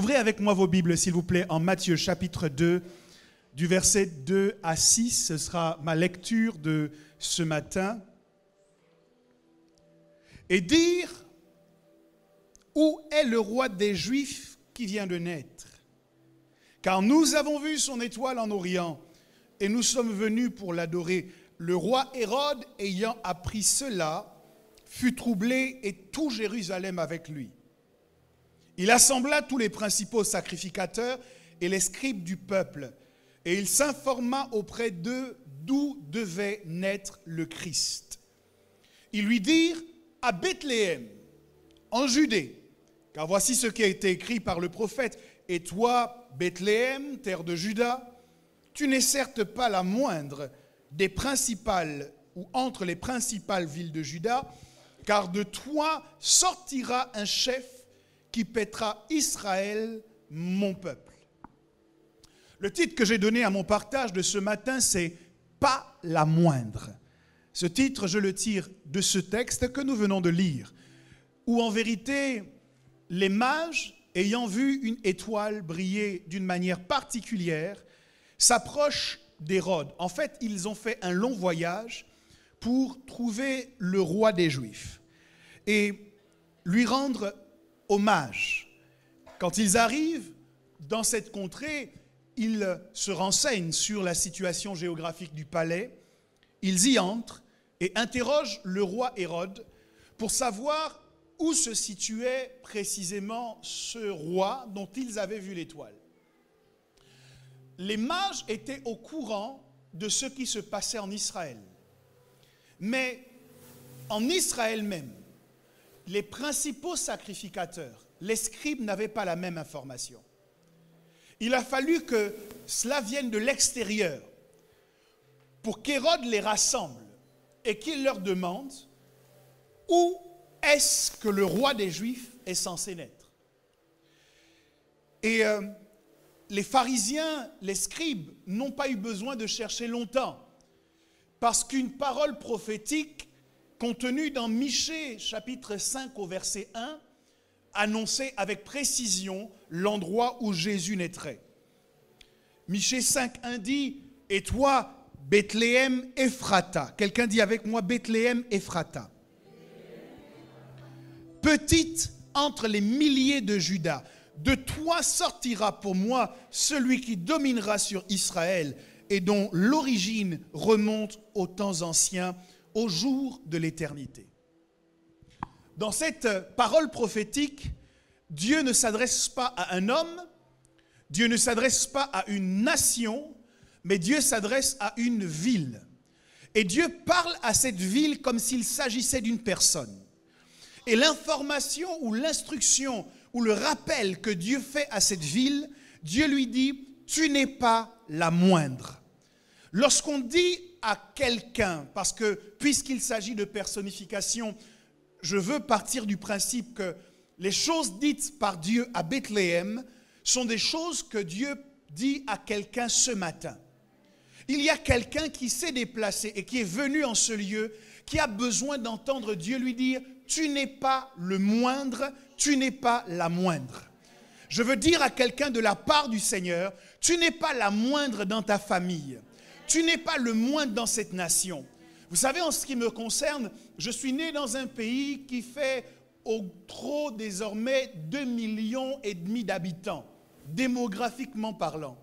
Ouvrez avec moi vos Bibles, s'il vous plaît, en Matthieu chapitre 2, du verset 2 à 6. Ce sera ma lecture de ce matin. Et dire, où est le roi des Juifs qui vient de naître? Car nous avons vu son étoile en Orient et nous sommes venus pour l'adorer. Le roi Hérode, ayant appris cela, fut troublé et tout Jérusalem avec lui. Il assembla tous les principaux sacrificateurs et les scribes du peuple, et il s'informa auprès d'eux d'où devait naître le Christ. Ils lui dirent, à Bethléem, en Judée, car voici ce qui a été écrit par le prophète. Et toi, Bethléem, terre de Juda, tu n'es certes pas la moindre des principales ou entre les principales villes de Juda, car de toi sortira un chef qui paîtra Israël, mon peuple. Le titre que j'ai donné à mon partage de ce matin, c'est « Pas la moindre ». Ce titre, je le tire de ce texte que nous venons de lire, où en vérité, les mages, ayant vu une étoile briller d'une manière particulière, s'approchent d'Hérode. En fait, ils ont fait un long voyage pour trouver le roi des Juifs et lui rendre hommage. Quand ils arrivent dans cette contrée, ils se renseignent sur la situation géographique du palais. Ils y entrent et interrogent le roi Hérode pour savoir où se situait précisément ce roi dont ils avaient vu l'étoile. Les mages étaient au courant de ce qui se passait en Israël. Mais en Israël même, les principaux sacrificateurs, les scribes, n'avaient pas la même information. Il a fallu que cela vienne de l'extérieur pour qu'Hérode les rassemble et qu'il leur demande où est-ce que le roi des Juifs est censé naître. Et les pharisiens, les scribes, n'ont pas eu besoin de chercher longtemps, parce qu'une parole prophétique contenue dans Michée, chapitre 5 au verset 1, annonçait avec précision l'endroit où Jésus naîtrait. Michée 5, 1 dit, « Et toi, Bethléem Ephrata » quelqu'un dit avec moi, Bethléem Ephrata. « Petite entre les milliers de Juda, de toi sortira pour moi celui qui dominera sur Israël et dont l'origine remonte aux temps anciens, au jour de l'éternité. » Dans cette parole prophétique, Dieu ne s'adresse pas à un homme, Dieu ne s'adresse pas à une nation, mais Dieu s'adresse à une ville. Et Dieu parle à cette ville comme s'il s'agissait d'une personne. Et l'information ou l'instruction ou le rappel que Dieu fait à cette ville, Dieu lui dit, tu n'es pas la moindre. Lorsqu'on dit à quelqu'un, parce que puisqu'il s'agit de personnification, je veux partir du principe que les choses dites par Dieu à Bethléem sont des choses que Dieu dit à quelqu'un ce matin. Il y a quelqu'un qui s'est déplacé et qui est venu en ce lieu, qui a besoin d'entendre Dieu lui dire, tu n'es pas le moindre, tu n'es pas la moindre. Je veux dire à quelqu'un de la part du Seigneur, tu n'es pas la moindre dans ta famille. Tu n'es pas le moindre dans cette nation. Vous savez, en ce qui me concerne, je suis né dans un pays qui fait au trop désormais 2,5 millions d'habitants, démographiquement parlant.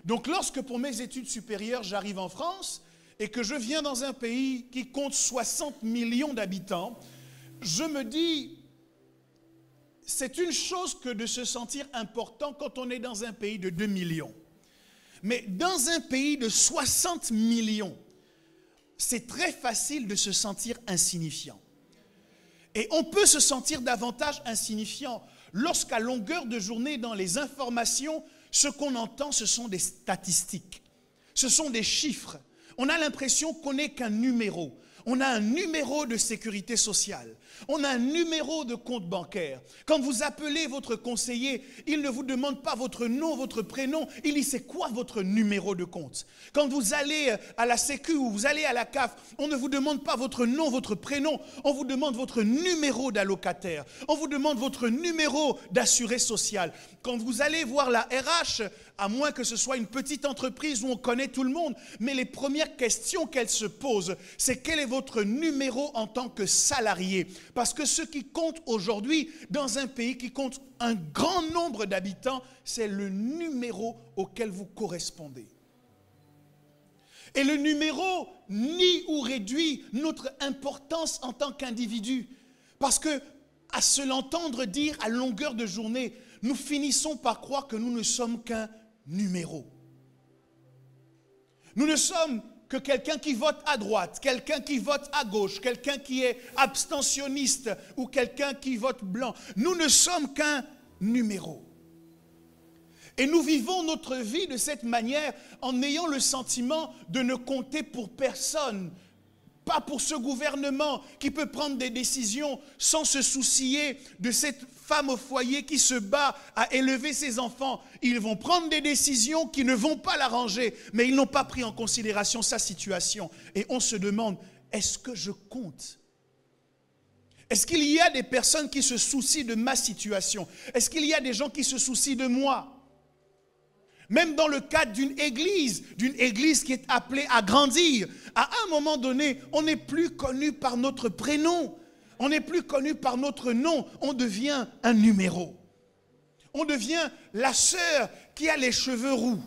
Donc lorsque pour mes études supérieures, j'arrive en France et que je viens dans un pays qui compte 60 millions d'habitants, je me dis, c'est une chose que de se sentir important quand on est dans un pays de 2 millions. Mais dans un pays de 60 millions, c'est très facile de se sentir insignifiant. Et on peut se sentir davantage insignifiant lorsqu'à longueur de journée, dans les informations, ce qu'on entend, ce sont des statistiques, ce sont des chiffres. On a l'impression qu'on n'est qu'un numéro. On a un numéro de sécurité sociale. On a un numéro de compte bancaire. Quand vous appelez votre conseiller, il ne vous demande pas votre nom, votre prénom. Il dit, c'est quoi votre numéro de compte? Quand vous allez à la Sécu ou vous allez à la CAF, on ne vous demande pas votre nom, votre prénom. On vous demande votre numéro d'allocataire. On vous demande votre numéro d'assuré social. Quand vous allez voir la RH, à moins que ce soit une petite entreprise où on connaît tout le monde, mais les premières questions qu'elle se pose, c'est quel est votre numéro en tant que salarié? Parce que ce qui compte aujourd'hui dans un pays qui compte un grand nombre d'habitants, c'est le numéro auquel vous correspondez. Et le numéro nie ou réduit notre importance en tant qu'individu. Parce que, à se l'entendre dire à longueur de journée, nous finissons par croire que nous ne sommes qu'un numéro. Nous ne sommes que quelqu'un qui vote à droite, quelqu'un qui vote à gauche, quelqu'un qui est abstentionniste ou quelqu'un qui vote blanc. Nous ne sommes qu'un numéro. Et nous vivons notre vie de cette manière en ayant le sentiment de ne compter pour personne. Pas pour ce gouvernement qui peut prendre des décisions sans se soucier de cette femme au foyer qui se bat à élever ses enfants. Ils vont prendre des décisions qui ne vont pas l'arranger, mais ils n'ont pas pris en considération sa situation. Et on se demande, est-ce que je compte? Est-ce qu'il y a des personnes qui se soucient de ma situation? Est-ce qu'il y a des gens qui se soucient de moi? Même dans le cadre d'une église qui est appelée à grandir, à un moment donné, on n'est plus connu par notre prénom, on n'est plus connu par notre nom, on devient un numéro. On devient la sœur qui a les cheveux roux,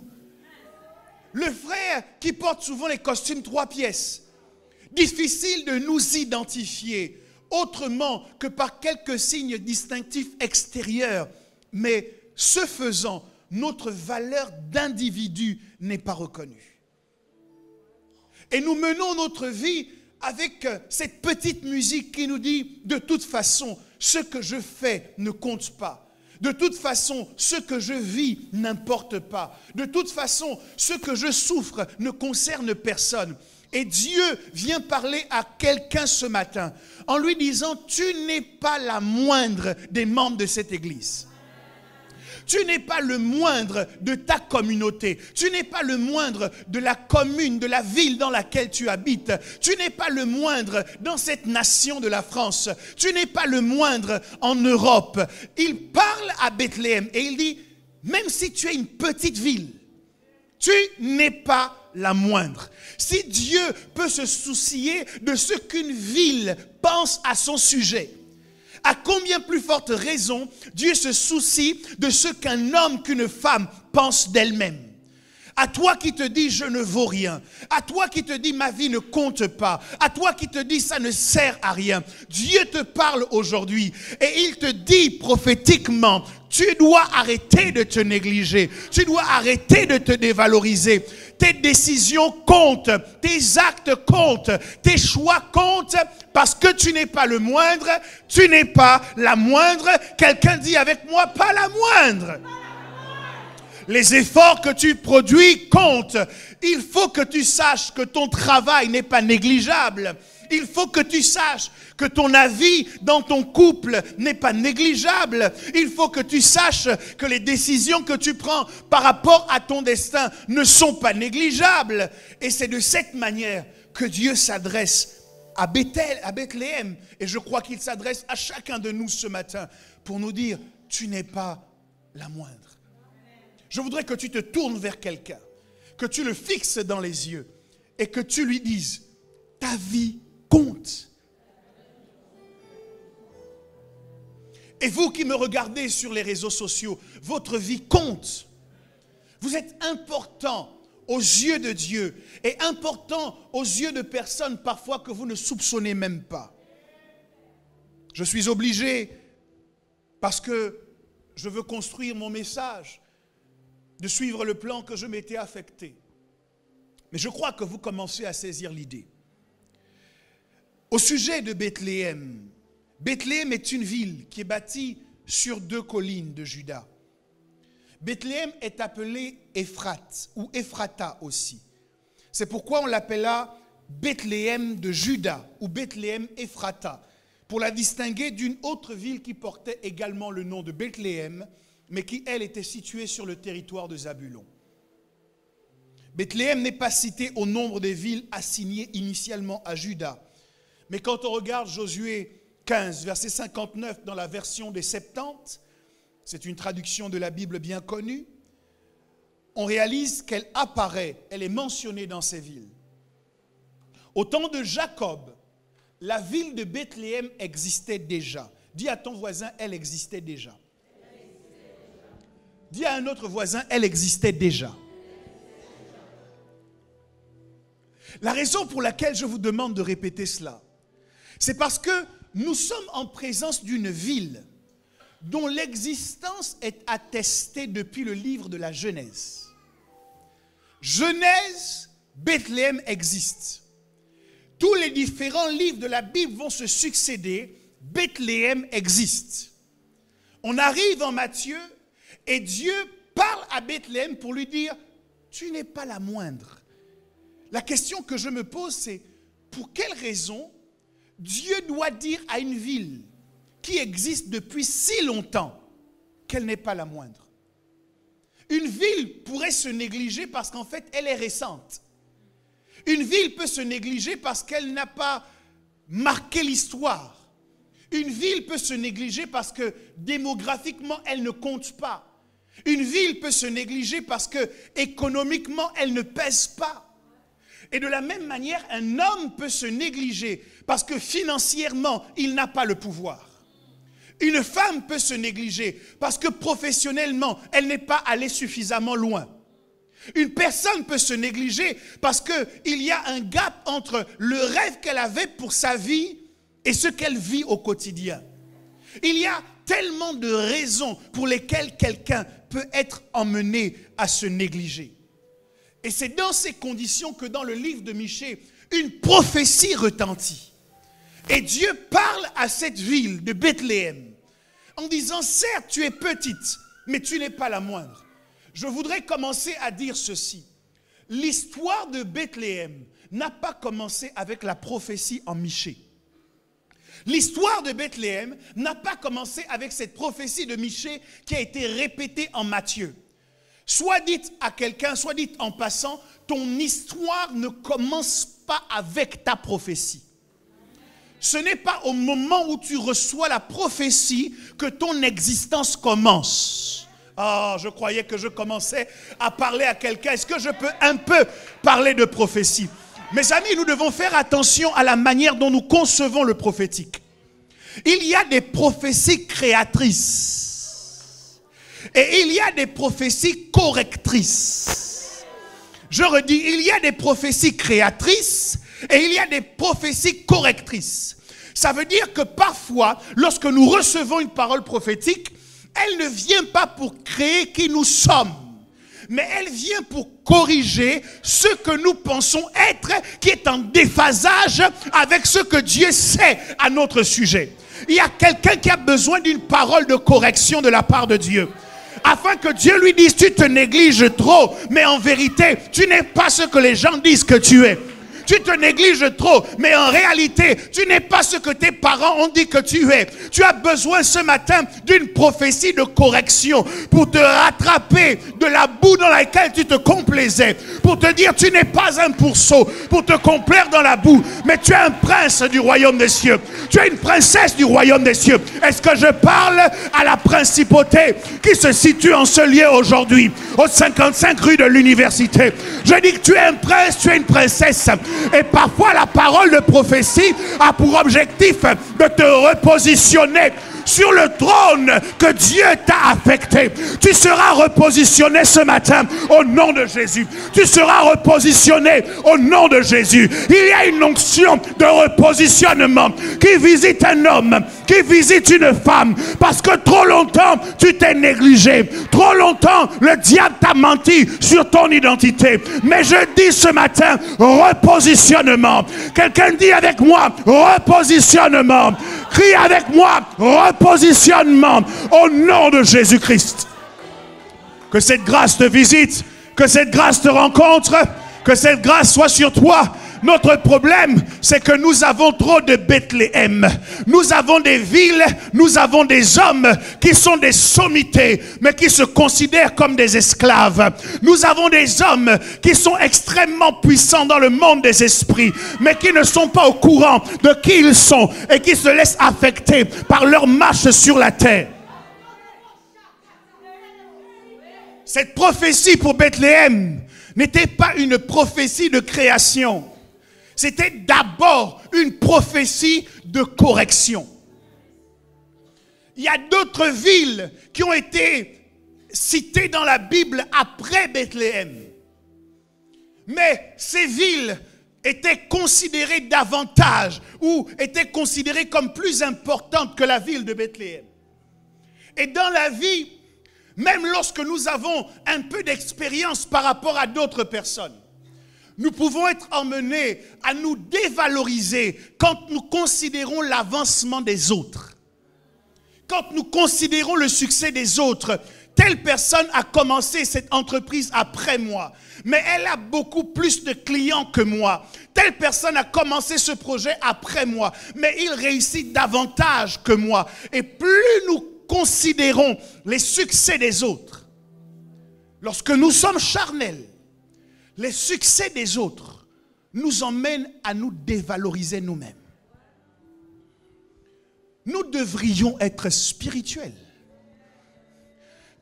le frère qui porte souvent les costumes 3 pièces. Difficile de nous identifier autrement que par quelques signes distinctifs extérieurs, mais ce faisant, notre valeur d'individu n'est pas reconnue. Et nous menons notre vie avec cette petite musique qui nous dit, de toute façon, ce que je fais ne compte pas. De toute façon, ce que je vis n'importe pas. De toute façon, ce que je souffre ne concerne personne. Et Dieu vient parler à quelqu'un ce matin en lui disant, tu n'es pas la moindre des membres de cette église. Tu n'es pas le moindre de ta communauté. Tu n'es pas le moindre de la commune, de la ville dans laquelle tu habites. Tu n'es pas le moindre dans cette nation de la France. Tu n'es pas le moindre en Europe. Il parle à Bethléem et il dit, même si tu es une petite ville, tu n'es pas la moindre. Si Dieu peut se soucier de ce qu'une ville pense à son sujet, à combien plus forte raison Dieu se soucie de ce qu'un homme, qu'une femme pense d'elle-même. À toi qui te dis je ne vaux rien, à toi qui te dis ma vie ne compte pas, à toi qui te dis ça ne sert à rien. Dieu te parle aujourd'hui et il te dit prophétiquement, tu dois arrêter de te négliger, tu dois arrêter de te dévaloriser. Tes décisions comptent, tes actes comptent, tes choix comptent parce que tu n'es pas le moindre, tu n'es pas la moindre. Quelqu'un dit avec moi, pas la moindre. Les efforts que tu produis comptent. Il faut que tu saches que ton travail n'est pas négligeable. Il faut que tu saches que ton avis dans ton couple n'est pas négligeable. Il faut que tu saches que les décisions que tu prends par rapport à ton destin ne sont pas négligeables. Et c'est de cette manière que Dieu s'adresse à Bethléem. Et je crois qu'il s'adresse à chacun de nous ce matin pour nous dire, tu n'es pas la moindre. Je voudrais que tu te tournes vers quelqu'un, que tu le fixes dans les yeux et que tu lui dises, ta vie compte. Et vous qui me regardez sur les réseaux sociaux, votre vie compte. Vous êtes important aux yeux de Dieu et important aux yeux de personnes parfois que vous ne soupçonnez même pas. Je suis obligé, parce que je veux construire mon message, de suivre le plan que je m'étais affecté. Mais je crois que vous commencez à saisir l'idée. Au sujet de Bethléem, Bethléem est une ville qui est bâtie sur 2 collines de Juda. Bethléem est appelée Ephrate ou Ephrata aussi. C'est pourquoi on l'appela Bethléem de Juda ou Bethléem Ephrata, pour la distinguer d'une autre ville qui portait également le nom de Bethléem, mais qui, elle, était située sur le territoire de Zabulon. Bethléem n'est pas cité au nombre des villes assignées initialement à Juda. Mais quand on regarde Josué 15, verset 59 dans la version des Septante, c'est une traduction de la Bible bien connue, on réalise qu'elle apparaît, elle est mentionnée dans ces villes. Au temps de Jacob, la ville de Bethléem existait déjà. Dis à ton voisin, elle existait déjà. Dis à un autre voisin, elle existait déjà. La raison pour laquelle je vous demande de répéter cela, c'est parce que nous sommes en présence d'une ville dont l'existence est attestée depuis le livre de la Genèse. Genèse, Bethléem existe. Tous les différents livres de la Bible vont se succéder. Bethléem existe. On arrive en Matthieu et Dieu parle à Bethléem pour lui dire « Tu n'es pas la moindre ». La question que je me pose, c'est pour quelle raison Dieu doit dire à une ville qui existe depuis si longtemps qu'elle n'est pas la moindre. Une ville pourrait se négliger parce qu'en fait, elle est récente. Une ville peut se négliger parce qu'elle n'a pas marqué l'histoire. Une ville peut se négliger parce que démographiquement, elle ne compte pas. Une ville peut se négliger parce que économiquement, elle ne pèse pas. Et de la même manière, un homme peut se négliger parce que financièrement, il n'a pas le pouvoir. Une femme peut se négliger parce que professionnellement, elle n'est pas allée suffisamment loin. Une personne peut se négliger parce qu'il y a un gap entre le rêve qu'elle avait pour sa vie et ce qu'elle vit au quotidien. Il y a tellement de raisons pour lesquelles quelqu'un peut être emmené à se négliger. Et c'est dans ces conditions que dans le livre de Michée, une prophétie retentit. Et Dieu parle à cette ville de Bethléem en disant, certes, tu es petite, mais tu n'es pas la moindre. Je voudrais commencer à dire ceci. L'histoire de Bethléem n'a pas commencé avec la prophétie en Michée. L'histoire de Bethléem n'a pas commencé avec cette prophétie de Michée qui a été répétée en Matthieu. Soit dites à quelqu'un, soit dites en passant, ton histoire ne commence pas avec ta prophétie. Ce n'est pas au moment où tu reçois la prophétie que ton existence commence. Ah, je croyais que je commençais à parler à quelqu'un. Est-ce que je peux un peu parler de prophétie? Mes amis, nous devons faire attention à la manière dont nous concevons le prophétique. Il y a des prophéties créatrices. Et il y a des prophéties correctrices. Je redis, il y a des prophéties créatrices et il y a des prophéties correctrices. Ça veut dire que parfois, lorsque nous recevons une parole prophétique, elle ne vient pas pour créer qui nous sommes, mais elle vient pour corriger ce que nous pensons être, qui est en déphasage avec ce que Dieu sait à notre sujet. Il y a quelqu'un qui a besoin d'une parole de correction de la part de Dieu. Afin que Dieu lui dise, tu te négliges trop, mais en vérité, tu n'es pas ce que les gens disent que tu es. Tu te négliges trop, mais en réalité, tu n'es pas ce que tes parents ont dit que tu es. Tu as besoin ce matin d'une prophétie de correction pour te rattraper de la boue dans laquelle tu te complaisais. Pour te dire, tu n'es pas un pourceau, pour te complaire dans la boue, mais tu es un prince du royaume des cieux. Tu es une princesse du royaume des cieux. Est-ce que je parle à la principauté qui se situe en ce lieu aujourd'hui, au 55 rue de l'université? Je dis que tu es un prince, tu es une princesse. Et parfois la parole de prophétie a pour objectif de te repositionner sur le trône que Dieu t'a affecté. Tu seras repositionné ce matin au nom de Jésus. Tu seras repositionné au nom de Jésus. Il y a une onction de repositionnement qui visite un homme, qui visite une femme, parce que trop longtemps tu t'es négligé. Trop longtemps le diable t'a menti sur ton identité. Mais je dis ce matin, repositionnement. Quelqu'un dit avec moi, repositionnement. Crie avec moi, repositionnement au nom de Jésus-Christ. Que cette grâce te visite, que cette grâce te rencontre, que cette grâce soit sur toi. Notre problème, c'est que nous avons trop de Bethléem. Nous avons des villes, nous avons des hommes qui sont des sommités, mais qui se considèrent comme des esclaves. Nous avons des hommes qui sont extrêmement puissants dans le monde des esprits, mais qui ne sont pas au courant de qui ils sont et qui se laissent affecter par leur marche sur la terre. Cette prophétie pour Bethléem n'était pas une prophétie de création. C'était d'abord une prophétie de correction. Il y a d'autres villes qui ont été citées dans la Bible après Bethléem. Mais ces villes étaient considérées davantage ou étaient considérées comme plus importantes que la ville de Bethléem. Et dans la vie, même lorsque nous avons un peu d'expérience par rapport à d'autres personnes, nous pouvons être emmenés à nous dévaloriser quand nous considérons l'avancement des autres. Quand nous considérons le succès des autres. Telle personne a commencé cette entreprise après moi, mais elle a beaucoup plus de clients que moi. Telle personne a commencé ce projet après moi, mais il réussit davantage que moi. Et plus nous considérons les succès des autres, lorsque nous sommes charnels, les succès des autres nous emmènent à nous dévaloriser nous-mêmes. Nous devrions être spirituels.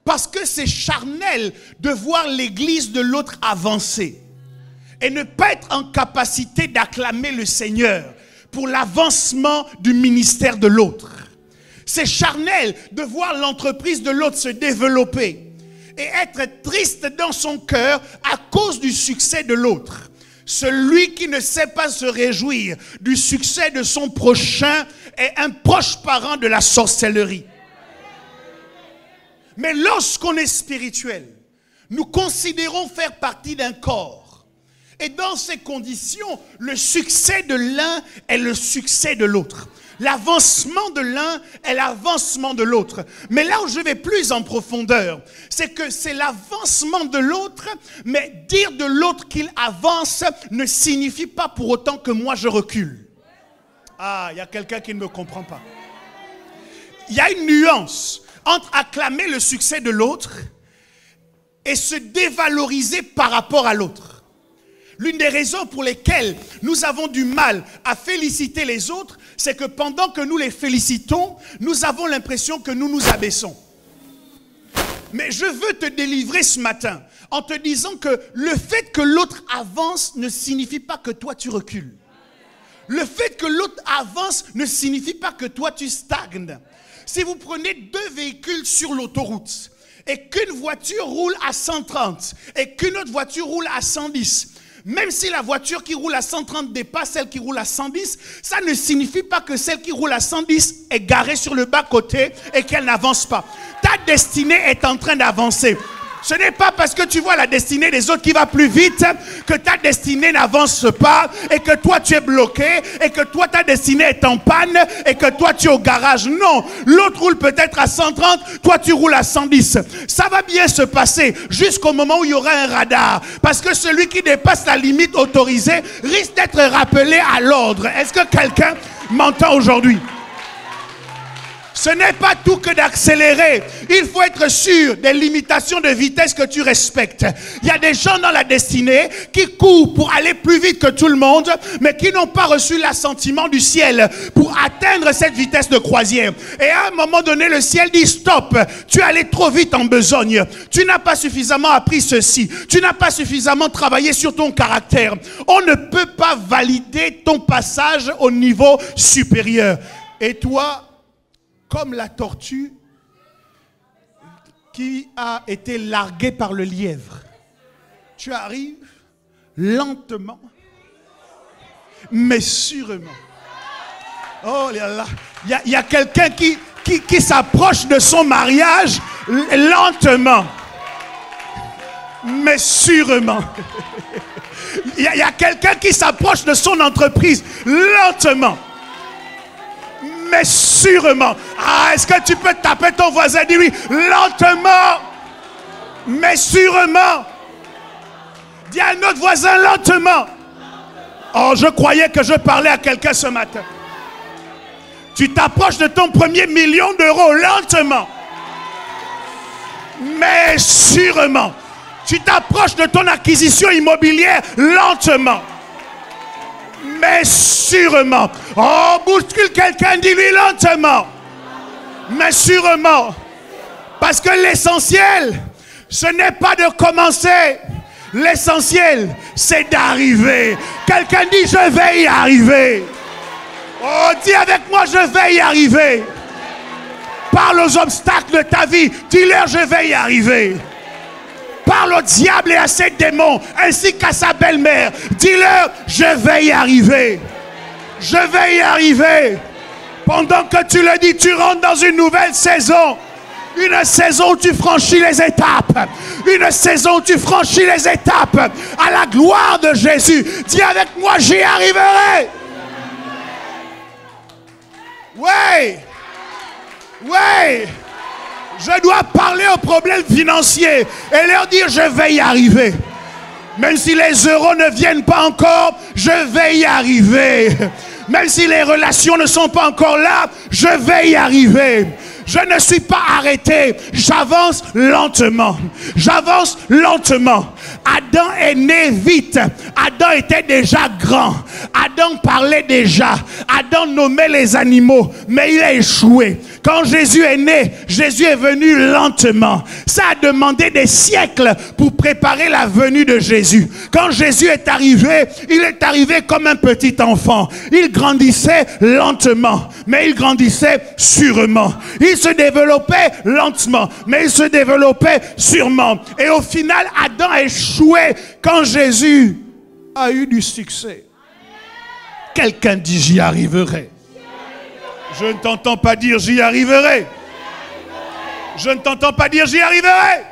Parce que c'est charnel de voir l'église de l'autre avancer et ne pas être en capacité d'acclamer le Seigneur pour l'avancement du ministère de l'autre. C'est charnel de voir l'entreprise de l'autre se développer et être triste dans son cœur à cause du succès de l'autre. Celui qui ne sait pas se réjouir du succès de son prochain est un proche parent de la sorcellerie. Mais lorsqu'on est spirituel, nous considérons faire partie d'un corps. Et dans ces conditions, le succès de l'un est le succès de l'autre. L'avancement de l'un est l'avancement de l'autre. Mais là où je vais plus en profondeur, c'est que c'est l'avancement de l'autre, mais dire de l'autre qu'il avance ne signifie pas pour autant que moi je recule. Ah, il y a quelqu'un qui ne me comprend pas. Il y a une nuance entre acclamer le succès de l'autre et se dévaloriser par rapport à l'autre. L'une des raisons pour lesquelles nous avons du mal à féliciter les autres, c'est que pendant que nous les félicitons, nous avons l'impression que nous nous abaissons. Mais je veux te délivrer ce matin en te disant que le fait que l'autre avance ne signifie pas que toi tu recules. Le fait que l'autre avance ne signifie pas que toi tu stagnes. Si vous prenez deux véhicules sur l'autoroute et qu'une voiture roule à 130 et qu'une autre voiture roule à 110, même si la voiture qui roule à 130 dépasse celle qui roule à 110, ça ne signifie pas que celle qui roule à 110 est garée sur le bas-côté et qu'elle n'avance pas. Ta destinée est en train d'avancer. Ce n'est pas parce que tu vois la destinée des autres qui va plus vite que ta destinée n'avance pas et que toi tu es bloqué et que toi ta destinée est en panne et que toi tu es au garage. Non, l'autre roule peut-être à 130, toi tu roules à 110. Ça va bien se passer jusqu'au moment où il y aura un radar. Parce que celui qui dépasse la limite autorisée risque d'être rappelé à l'ordre. Est-ce que quelqu'un m'entend aujourd'hui? Ce n'est pas tout que d'accélérer. Il faut être sûr des limitations de vitesse que tu respectes. Il y a des gens dans la destinée qui courent pour aller plus vite que tout le monde, mais qui n'ont pas reçu l'assentiment du ciel pour atteindre cette vitesse de croisière. Et à un moment donné, le ciel dit stop, tu es allé trop vite en besogne. Tu n'as pas suffisamment appris ceci. Tu n'as pas suffisamment travaillé sur ton caractère. On ne peut pas valider ton passage au niveau supérieur. Et toi, comme la tortue qui a été larguée par le lièvre, tu arrives lentement, mais sûrement. Oh là là, il y a quelqu'un qui s'approche de son mariage lentement, mais sûrement. Il y a quelqu'un qui s'approche de son entreprise lentement, mais sûrement. Ah, est-ce que tu peux taper ton voisin et dire oui, lentement, mais sûrement. Dis à un autre voisin lentement, Oh, je croyais que je parlais à quelqu'un ce matin. Tu t'approches de ton premier million d'euros lentement, mais sûrement. Tu t'approches de ton acquisition immobilière lentement, mais sûrement. Oh, bouscule quelqu'un, dis-lui lentement, mais sûrement. Parce que l'essentiel, ce n'est pas de commencer. L'essentiel, c'est d'arriver. Quelqu'un dit, je vais y arriver. Oh, dis avec moi, je vais y arriver. Parle aux obstacles de ta vie. Dis-leur, je vais y arriver. Parle au diable et à ses démons, ainsi qu'à sa belle-mère. Dis-leur, je vais y arriver. Je vais y arriver. Pendant que tu le dis, tu rentres dans une nouvelle saison. Une saison où tu franchis les étapes. Une saison où tu franchis les étapes à la gloire de Jésus. Dis avec moi, j'y arriverai. Oui. Oui. Je dois parler aux problèmes financiers et leur dire, je vais y arriver. Même si les euros ne viennent pas encore, je vais y arriver. Même si les relations ne sont pas encore là, je vais y arriver. Je ne suis pas arrêté, j'avance lentement. J'avance lentement. Adam est né vite. Adam était déjà grand. Adam parlait déjà. Adam nommait les animaux, mais il a échoué. Quand Jésus est né, Jésus est venu lentement. Ça a demandé des siècles pour préparer la venue de Jésus. Quand Jésus est arrivé, il est arrivé comme un petit enfant. Il grandissait lentement, mais il grandissait sûrement. Il se développait lentement, mais il se développait sûrement. Et au final, Adam a échoué quand Jésus a eu du succès. Quelqu'un dit, j'y arriverai. Je ne t'entends pas dire, j'y arriverai. Je ne t'entends pas dire, j'y arriverai.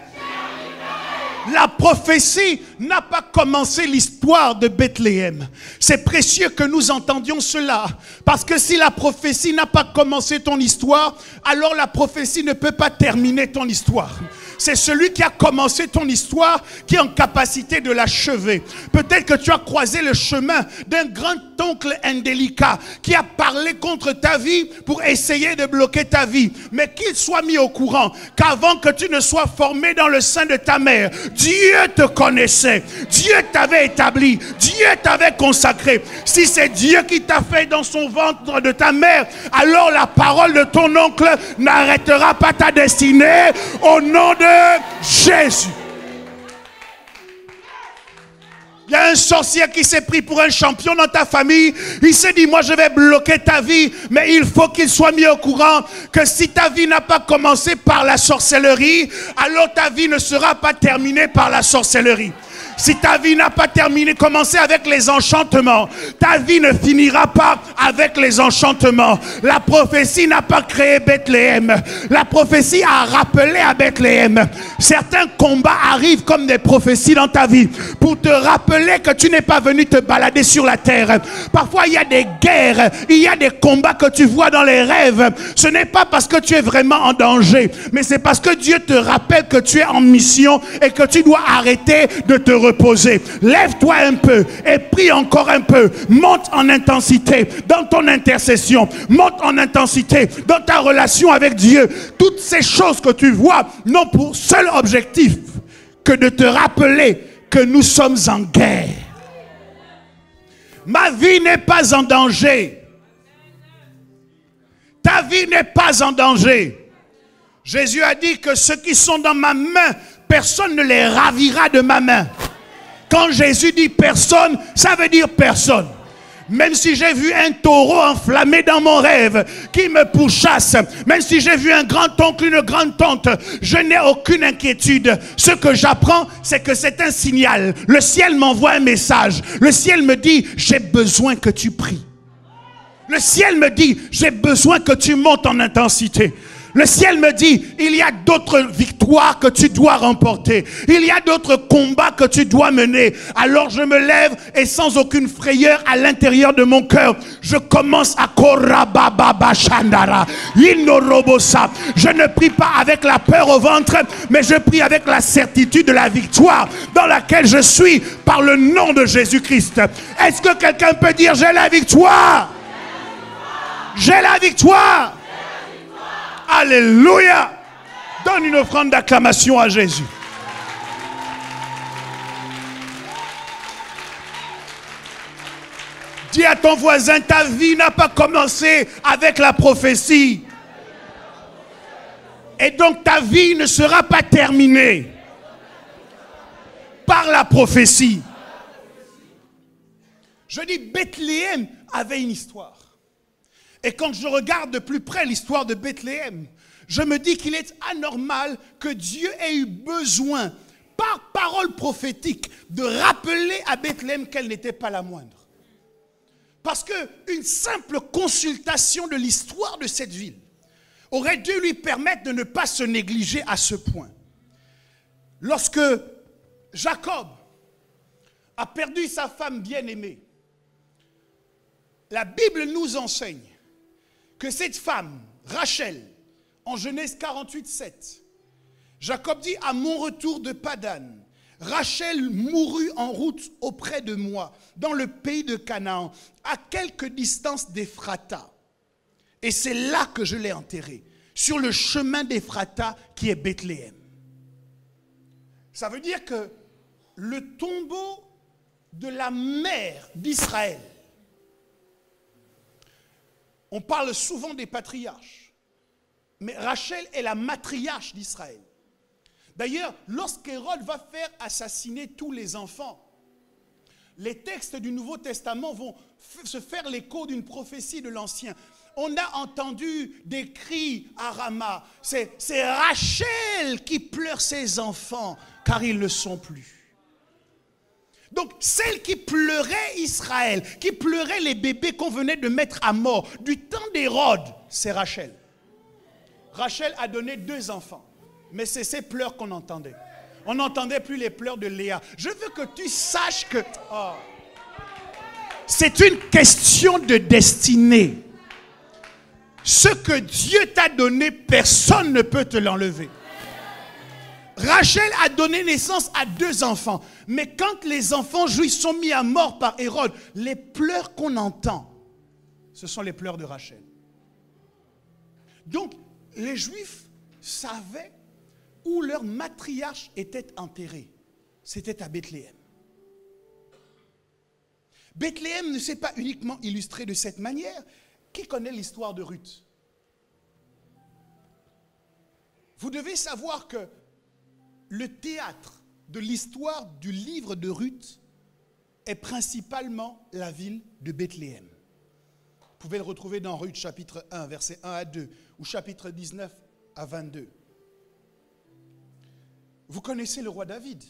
La prophétie n'a pas commencé l'histoire de Bethléem. C'est précieux que nous entendions cela. Parce que si la prophétie n'a pas commencé ton histoire, alors la prophétie ne peut pas terminer ton histoire. C'est celui qui a commencé ton histoire qui est en capacité de l'achever. Peut-être que tu as croisé le chemin d'un grand-oncle indélicat qui a parlé contre ta vie pour essayer de bloquer ta vie. Mais qu'il soit mis au courant qu'avant que tu ne sois formé dans le sein de ta mère, Dieu te connaissait, Dieu t'avait établi, Dieu t'avait consacré. Si c'est Dieu qui t'a fait dans son ventre de ta mère, alors la parole de ton oncle n'arrêtera pas ta destinée au nom de Jésus. Il y a un sorcier qui s'est pris pour un champion dans ta famille. Il s'est dit, moi je vais bloquer ta vie. Mais il faut qu'il soit mis au courant que si ta vie n'a pas commencé par la sorcellerie, alors ta vie ne sera pas terminée par la sorcellerie. Si ta vie n'a pas commencé avec les enchantements, ta vie ne finira pas avec les enchantements. La prophétie n'a pas créé Bethléem. La prophétie a rappelé à Bethléem. Certains combats arrivent comme des prophéties dans ta vie pour te rappeler que tu n'es pas venu te balader sur la terre. Parfois il y a des guerres, il y a des combats que tu vois dans les rêves. Ce n'est pas parce que tu es vraiment en danger, mais c'est parce que Dieu te rappelle que tu es en mission et que tu dois arrêter de te reposer. Lève-toi un peu et prie encore un peu. Monte en intensité dans ton intercession. Monte en intensité dans ta relation avec Dieu. Toutes ces choses que tu vois n'ont pour seul objectif que de te rappeler que nous sommes en guerre. Ma vie n'est pas en danger. Ta vie n'est pas en danger. Jésus a dit que ceux qui sont dans ma main, personne ne les ravira de ma main. Quand Jésus dit personne, ça veut dire personne. Même si j'ai vu un taureau enflammé dans mon rêve qui me pourchasse, même si j'ai vu un grand-oncle, une grande-tante, je n'ai aucune inquiétude. Ce que j'apprends, c'est que c'est un signal. Le ciel m'envoie un message. Le ciel me dit, j'ai besoin que tu pries. Le ciel me dit, j'ai besoin que tu montes en intensité. Le ciel me dit, il y a d'autres victoires que tu dois remporter. Il y a d'autres combats que tu dois mener. Alors je me lève et sans aucune frayeur à l'intérieur de mon cœur, je commence à korababa shandara, inorobosa. Je ne prie pas avec la peur au ventre, mais je prie avec la certitude de la victoire dans laquelle je suis par le nom de Jésus-Christ. Est-ce que quelqu'un peut dire, j'ai la victoire? J'ai la victoire. Alléluia. Donne une offrande d'acclamation à Jésus. Dis à ton voisin, ta vie n'a pas commencé avec la prophétie. Et donc ta vie ne sera pas terminée par la prophétie. Je dis, Bethléem avait une histoire. Et quand je regarde de plus près l'histoire de Bethléem, je me dis qu'il est anormal que Dieu ait eu besoin, par parole prophétique, de rappeler à Bethléem qu'elle n'était pas la moindre. Parce qu'une simple consultation de l'histoire de cette ville aurait dû lui permettre de ne pas se négliger à ce point. Lorsque Jacob a perdu sa femme bien-aimée, la Bible nous enseigne que cette femme, Rachel, en Genèse 48, 7, Jacob dit, à mon retour de Padan, Rachel mourut en route auprès de moi, dans le pays de Canaan, à quelque distance d'Ephrata. Et c'est là que je l'ai enterrée, sur le chemin d'Ephrata qui est Bethléem. Ça veut dire que le tombeau de la mère d'Israël, on parle souvent des patriarches, mais Rachel est la matriarche d'Israël. D'ailleurs, lorsqu'Hérode va faire assassiner tous les enfants, les textes du Nouveau Testament vont se faire l'écho d'une prophétie de l'Ancien. On a entendu des cris à Rama. C'est Rachel qui pleure ses enfants, car ils ne sont plus. Donc, celle qui pleurait Israël, qui pleurait les bébés qu'on venait de mettre à mort, du temps d'Hérode, c'est Rachel. Rachel a donné 2 enfants, mais c'est ses pleurs qu'on entendait. On n'entendait plus les pleurs de Léa. Je veux que tu saches que c'est une question de destinée. Ce que Dieu t'a donné, personne ne peut te l'enlever. Rachel a donné naissance à 2 enfants. Mais quand les enfants juifs sont mis à mort par Hérode, les pleurs qu'on entend, ce sont les pleurs de Rachel. Donc, les Juifs savaient où leur matriarche était enterrée. C'était à Bethléem. Bethléem ne s'est pas uniquement illustré de cette manière. Qui connaît l'histoire de Ruth? Vous devez savoir que le théâtre de l'histoire du livre de Ruth est principalement la ville de Bethléem. Vous pouvez le retrouver dans Ruth chapitre 1, versets 1 à 2, ou chapitre 19 à 22. Vous connaissez le roi David.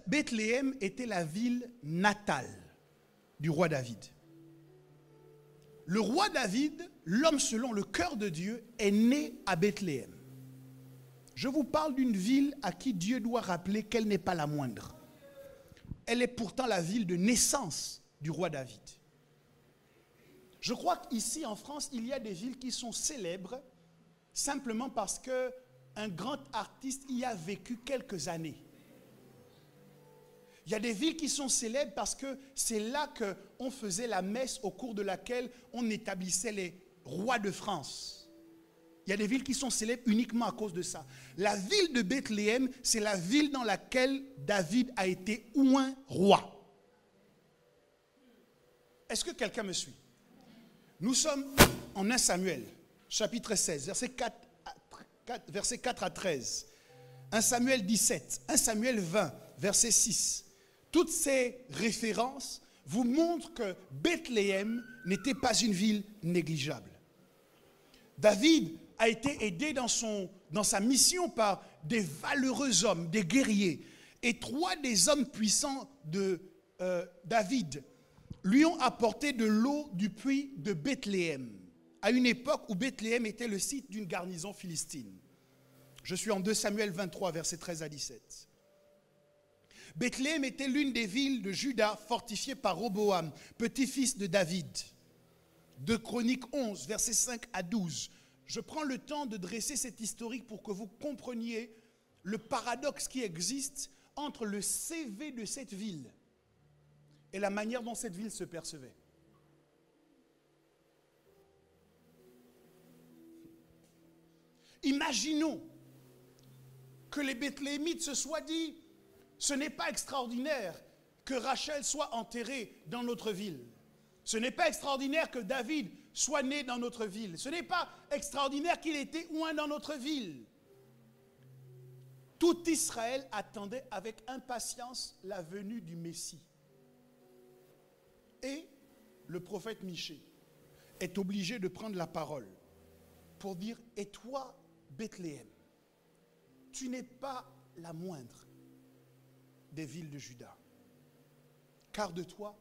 Bethléem était la ville natale du roi David. Le roi David, l'homme selon le cœur de Dieu, est né à Bethléem. Je vous parle d'une ville à qui Dieu doit rappeler qu'elle n'est pas la moindre. Elle est pourtant la ville de naissance du roi David. Je crois qu'ici en France, il y a des villes qui sont célèbres simplement parce qu'un grand artiste y a vécu quelques années. Il y a des villes qui sont célèbres parce que c'est là qu'on faisait la messe au cours de laquelle on établissait les rois de France. Il y a des villes qui sont célèbres uniquement à cause de ça. La ville de Bethléem, c'est la ville dans laquelle David a été oint roi. Est-ce que quelqu'un me suit? Nous sommes en 1 Samuel, chapitre 16, versets 4 à 13. 1 Samuel 17, 1 Samuel 20, verset 6. Toutes ces références vous montrent que Bethléem n'était pas une ville négligeable. David a été aidé dans sa mission par des valeureux hommes, des guerriers. Et 3 des hommes puissants de David lui ont apporté de l'eau du puits de Bethléem, à une époque où Bethléem était le site d'une garnison philistine. Je suis en 2 Samuel 23, versets 13 à 17. Bethléem était l'une des villes de Juda fortifiées par Roboam, petit-fils de David. 2 Chroniques 11, versets 5 à 12. Je prends le temps de dresser cet historique pour que vous compreniez le paradoxe qui existe entre le CV de cette ville et la manière dont cette ville se percevait. Imaginons que les Bethléemites se soient dit: ce n'est pas extraordinaire que Rachel soit enterrée dans notre ville. Ce n'est pas extraordinaire que David soit né dans notre ville. Ce n'est pas extraordinaire qu'il ait été oint dans notre ville. Tout Israël attendait avec impatience la venue du Messie. Et le prophète Michée est obligé de prendre la parole pour dire: et toi, Bethléem, tu n'es pas la moindre des villes de Juda, car de toi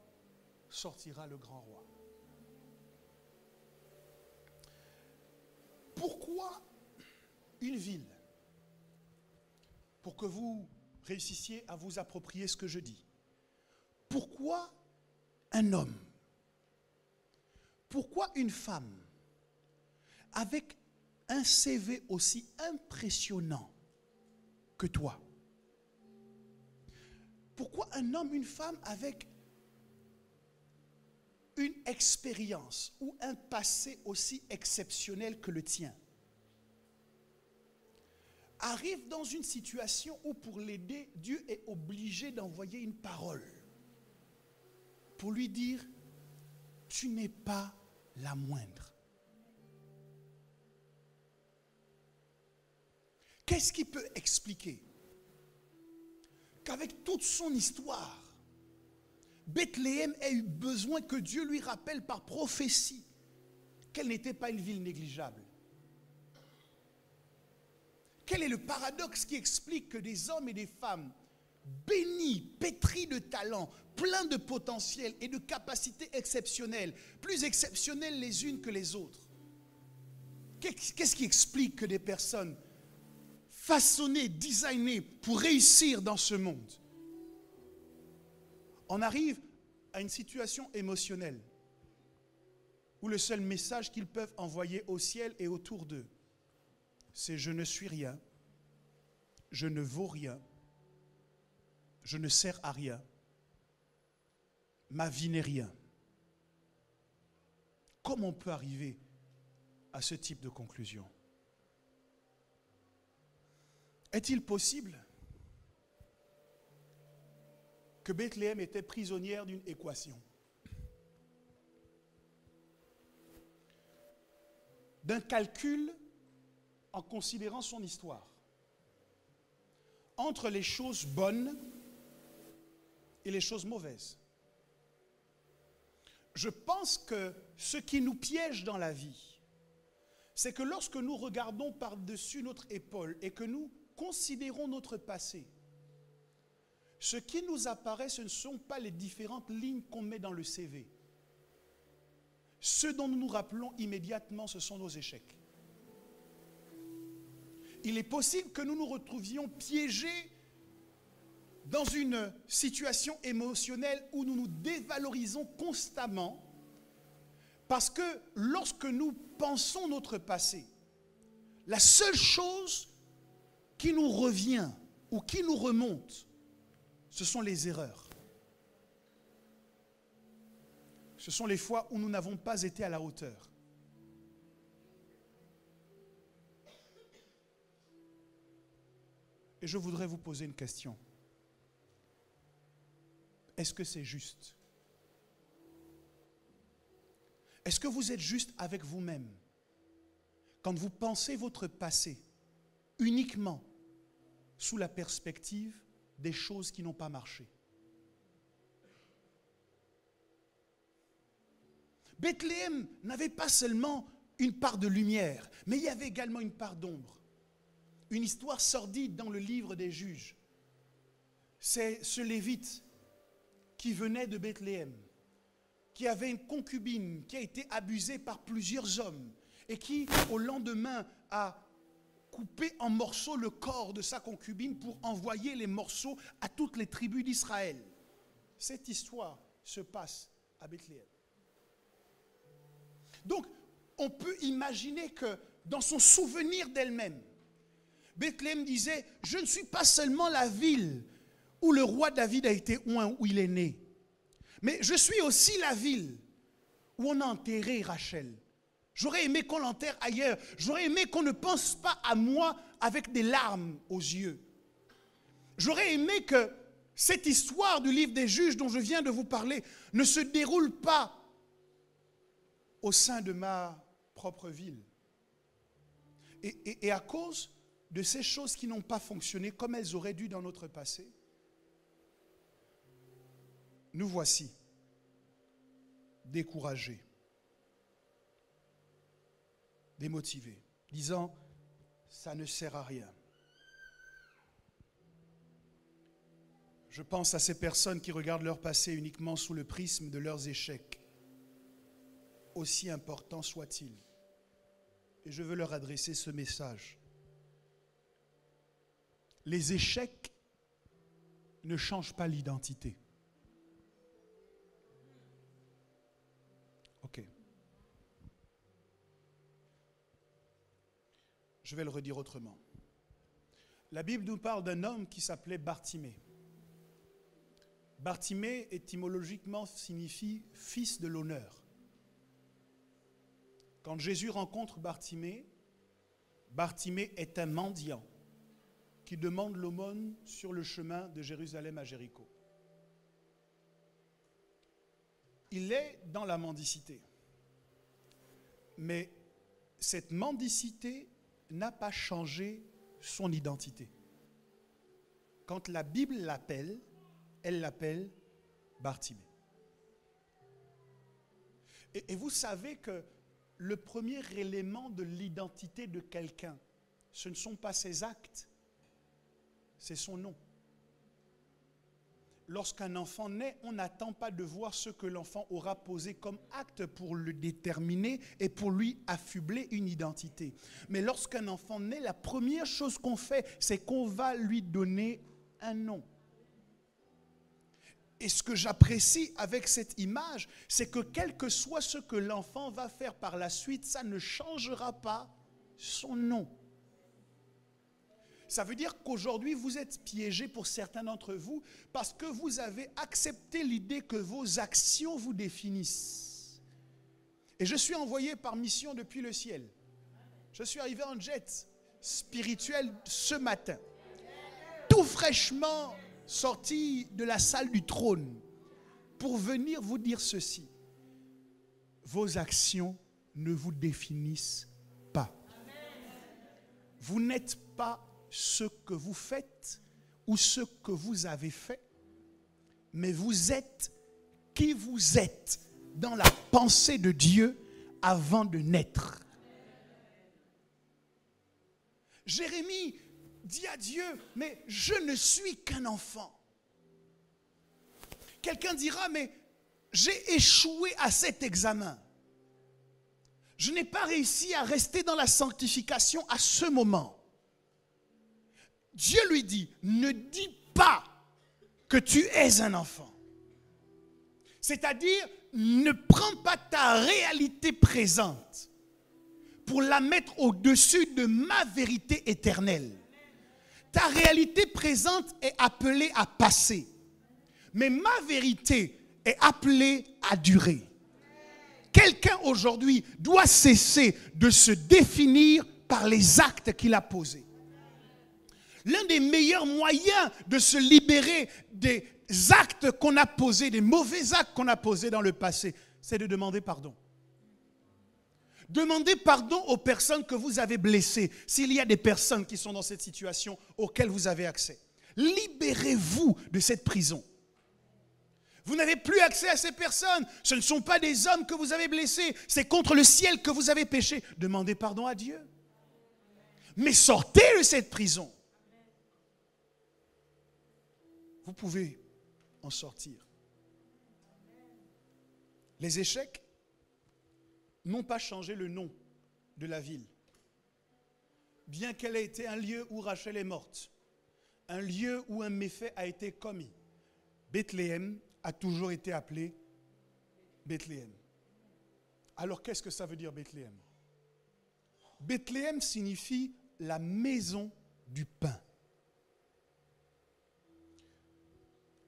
sortira le grand roi. Pourquoi une ville? Pour que vous réussissiez à vous approprier ce que je dis. Pourquoi un homme? Pourquoi une femme avec un CV aussi impressionnant que toi? Pourquoi un homme, une femme avec une expérience ou un passé aussi exceptionnel que le tien arrive dans une situation où pour l'aider, Dieu est obligé d'envoyer une parole pour lui dire: tu n'es pas la moindre? Qu'est-ce qui peut expliquer qu'avec toute son histoire, Bethléem ait eu besoin que Dieu lui rappelle par prophétie qu'elle n'était pas une ville négligeable? Quel est le paradoxe qui explique que des hommes et des femmes bénis, pétris de talent, pleins de potentiel et de capacités exceptionnelles, plus exceptionnelles les unes que les autres, qu'est-ce qui explique que des personnes façonnées, designées pour réussir dans ce monde, on arrive à une situation émotionnelle où le seul message qu'ils peuvent envoyer au ciel et autour d'eux, c'est: je ne suis rien, je ne vaux rien, je ne sers à rien, ma vie n'est rien. Comment on peut arriver à ce type de conclusion? Est-il possible que Bethléem était prisonnière d'une équation, d'un calcul en considérant son histoire entre les choses bonnes et les choses mauvaises? Je pense que ce qui nous piège dans la vie, c'est que lorsque nous regardons par-dessus notre épaule et que nous considérons notre passé, ce qui nous apparaît, ce ne sont pas les différentes lignes qu'on met dans le CV. Ce dont nous nous rappelons immédiatement, ce sont nos échecs. Il est possible que nous nous retrouvions piégés dans une situation émotionnelle où nous nous dévalorisons constamment, parce que lorsque nous pensons notre passé, la seule chose qui nous revient ou qui nous remonte, ce sont les erreurs. Ce sont les fois où nous n'avons pas été à la hauteur. Et je voudrais vous poser une question. Est-ce que c'est juste? Est-ce que vous êtes juste avec vous-même quand vous pensez votre passé uniquement sous la perspective des choses qui n'ont pas marché? Bethléem n'avait pas seulement une part de lumière, mais il y avait également une part d'ombre. Une histoire sordide dans le livre des Juges. C'est ce Lévite qui venait de Bethléem, qui avait une concubine qui a été abusée par plusieurs hommes et qui, au lendemain, a coupé en morceaux le corps de sa concubine pour envoyer les morceaux à toutes les tribus d'Israël. Cette histoire se passe à Bethléem. Donc, on peut imaginer que dans son souvenir d'elle-même, Bethléem disait, je ne suis pas seulement la ville où le roi David a été oint, où il est né, mais je suis aussi la ville où on a enterré Rachel. J'aurais aimé qu'on l'enterre ailleurs. J'aurais aimé qu'on ne pense pas à moi avec des larmes aux yeux. J'aurais aimé que cette histoire du livre des Juges dont je viens de vous parler ne se déroule pas au sein de ma propre ville. Et à cause de ces choses qui n'ont pas fonctionné comme elles auraient dû dans notre passé, nous voici découragés, démotivés, disant ça ne sert à rien. Je pense à ces personnes qui regardent leur passé uniquement sous le prisme de leurs échecs, aussi importants soient-ils. Et je veux leur adresser ce message. Les échecs ne changent pas l'identité. Ok. Je vais le redire autrement. La Bible nous parle d'un homme qui s'appelait Bartimée. Bartimée, étymologiquement, signifie « fils de l'honneur ». Quand Jésus rencontre Bartimée, Bartimée est un mendiant qui demande l'aumône sur le chemin de Jérusalem à Jéricho. Il est dans la mendicité. Mais cette mendicité n'a pas changé son identité. Quand la Bible l'appelle, elle l'appelle Bartimée. Et vous savez que le premier élément de l'identité de quelqu'un, ce ne sont pas ses actes, c'est son nom. Lorsqu'un enfant naît, on n'attend pas de voir ce que l'enfant aura posé comme acte pour le déterminer et pour lui affubler une identité. Mais lorsqu'un enfant naît, la première chose qu'on fait, c'est qu'on va lui donner un nom. Et ce que j'apprécie avec cette image, c'est que quel que soit ce que l'enfant va faire par la suite, ça ne changera pas son nom. Ça veut dire qu'aujourd'hui, vous êtes piégés pour certains d'entre vous parce que vous avez accepté l'idée que vos actions vous définissent. Et je suis envoyé par mission depuis le ciel. Je suis arrivé en jet spirituel ce matin, tout fraîchement sorti de la salle du trône pour venir vous dire ceci. Vos actions ne vous définissent pas. Vous n'êtes pas ce que vous faites ou ce que vous avez fait, mais vous êtes qui vous êtes dans la pensée de Dieu avant de naître. Jérémie dit à Dieu, mais je ne suis qu'un enfant. Quelqu'un dira, mais j'ai échoué à cet examen. Je n'ai pas réussi à rester dans la sanctification à ce moment. Dieu lui dit, ne dis pas que tu es un enfant. C'est-à-dire, ne prends pas ta réalité présente pour la mettre au-dessus de ma vérité éternelle. Ta réalité présente est appelée à passer, mais ma vérité est appelée à durer. Quelqu'un aujourd'hui doit cesser de se définir par les actes qu'il a posés. L'un des meilleurs moyens de se libérer des actes qu'on a posés, des mauvais actes qu'on a posés dans le passé, c'est de demander pardon. Demandez pardon aux personnes que vous avez blessées, s'il y a des personnes qui sont dans cette situation auxquelles vous avez accès. Libérez-vous de cette prison. Vous n'avez plus accès à ces personnes. Ce ne sont pas des hommes que vous avez blessés. C'est contre le ciel que vous avez péché. Demandez pardon à Dieu. Mais sortez de cette prison. Vous pouvez en sortir. Les échecs n'ont pas changé le nom de la ville. Bien qu'elle ait été un lieu où Rachel est morte, un lieu où un méfait a été commis, Bethléem a toujours été appelée Bethléem. Alors qu'est-ce que ça veut dire Bethléem? Bethléem signifie la maison du pain.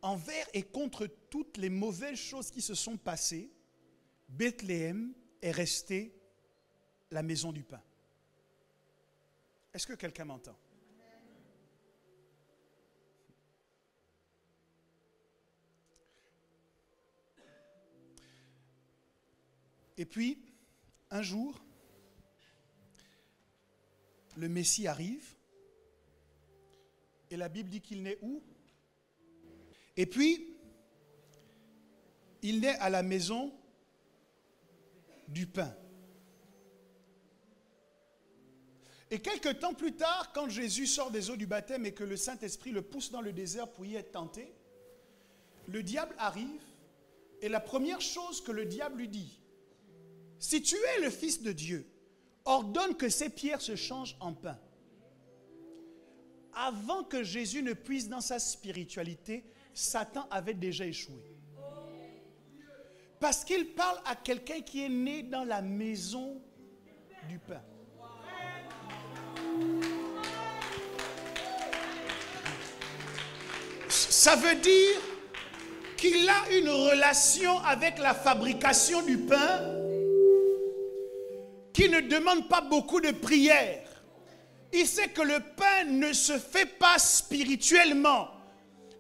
Envers et contre toutes les mauvaises choses qui se sont passées, Bethléem est restée la maison du pain. Est-ce que quelqu'un m'entend? Et puis, un jour, le Messie arrive, et la Bible dit qu'il naît où? Et puis, il naît à la maison du pain. Et quelque temps plus tard, quand Jésus sort des eaux du baptême et que le Saint-Esprit le pousse dans le désert pour y être tenté, le diable arrive, et la première chose que le diable lui dit, si tu es le Fils de Dieu, ordonne que ces pierres se changent en pain. Avant que Jésus ne puisse dans sa spiritualité, Satan avait déjà échoué. Parce qu'il parle à quelqu'un qui est né dans la maison du pain. Ça veut dire qu'il a une relation avec la fabrication du pain qui ne demande pas beaucoup de prière. Il sait que le pain ne se fait pas spirituellement,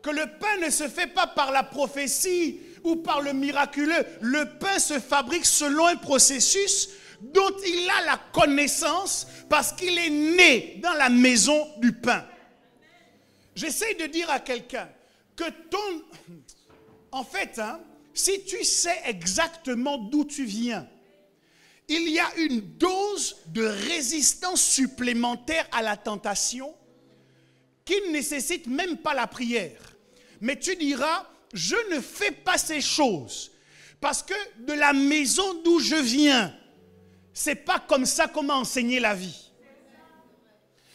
que le pain ne se fait pas par la prophétie ou par le miraculeux. Le pain se fabrique selon un processus dont il a la connaissance parce qu'il est né dans la maison du pain. J'essaie de dire à quelqu'un que en fait, si tu sais exactement d'où tu viens, il y a une dose de résistance supplémentaire à la tentation qui ne nécessite même pas la prière. Mais tu diras, je ne fais pas ces choses parce que de la maison d'où je viens, c'est pas comme ça qu'on m'a enseigné la vie.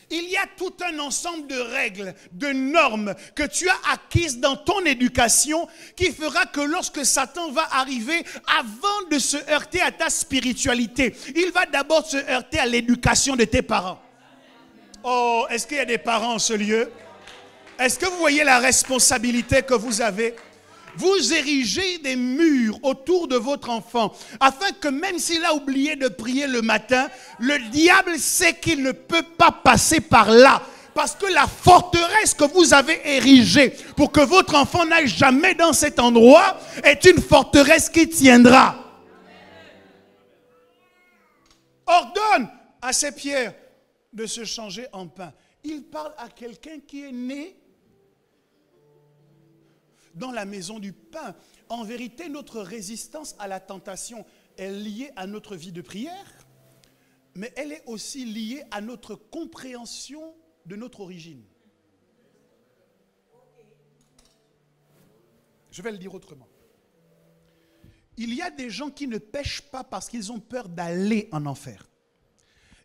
Il y a tout un ensemble de règles, de normes que tu as acquises dans ton éducation qui fera que lorsque Satan va arriver, avant de se heurter à ta spiritualité, il va d'abord se heurter à l'éducation de tes parents. Oh, est-ce qu'il y a des parents en ce lieu? Est-ce que vous voyez la responsabilité que vous avez? Vous érigez des murs autour de votre enfant afin que même s'il a oublié de prier le matin, le diable sait qu'il ne peut pas passer par là. Parce que la forteresse que vous avez érigée pour que votre enfant n'aille jamais dans cet endroit est une forteresse qui tiendra. Ordonne à ces pierres de se changer en pain. Il parle à quelqu'un qui est né dans la maison du pain. En vérité, notre résistance à la tentation est liée à notre vie de prière, mais elle est aussi liée à notre compréhension de notre origine. Je vais le dire autrement. Il y a des gens qui ne pêchent pas parce qu'ils ont peur d'aller en enfer.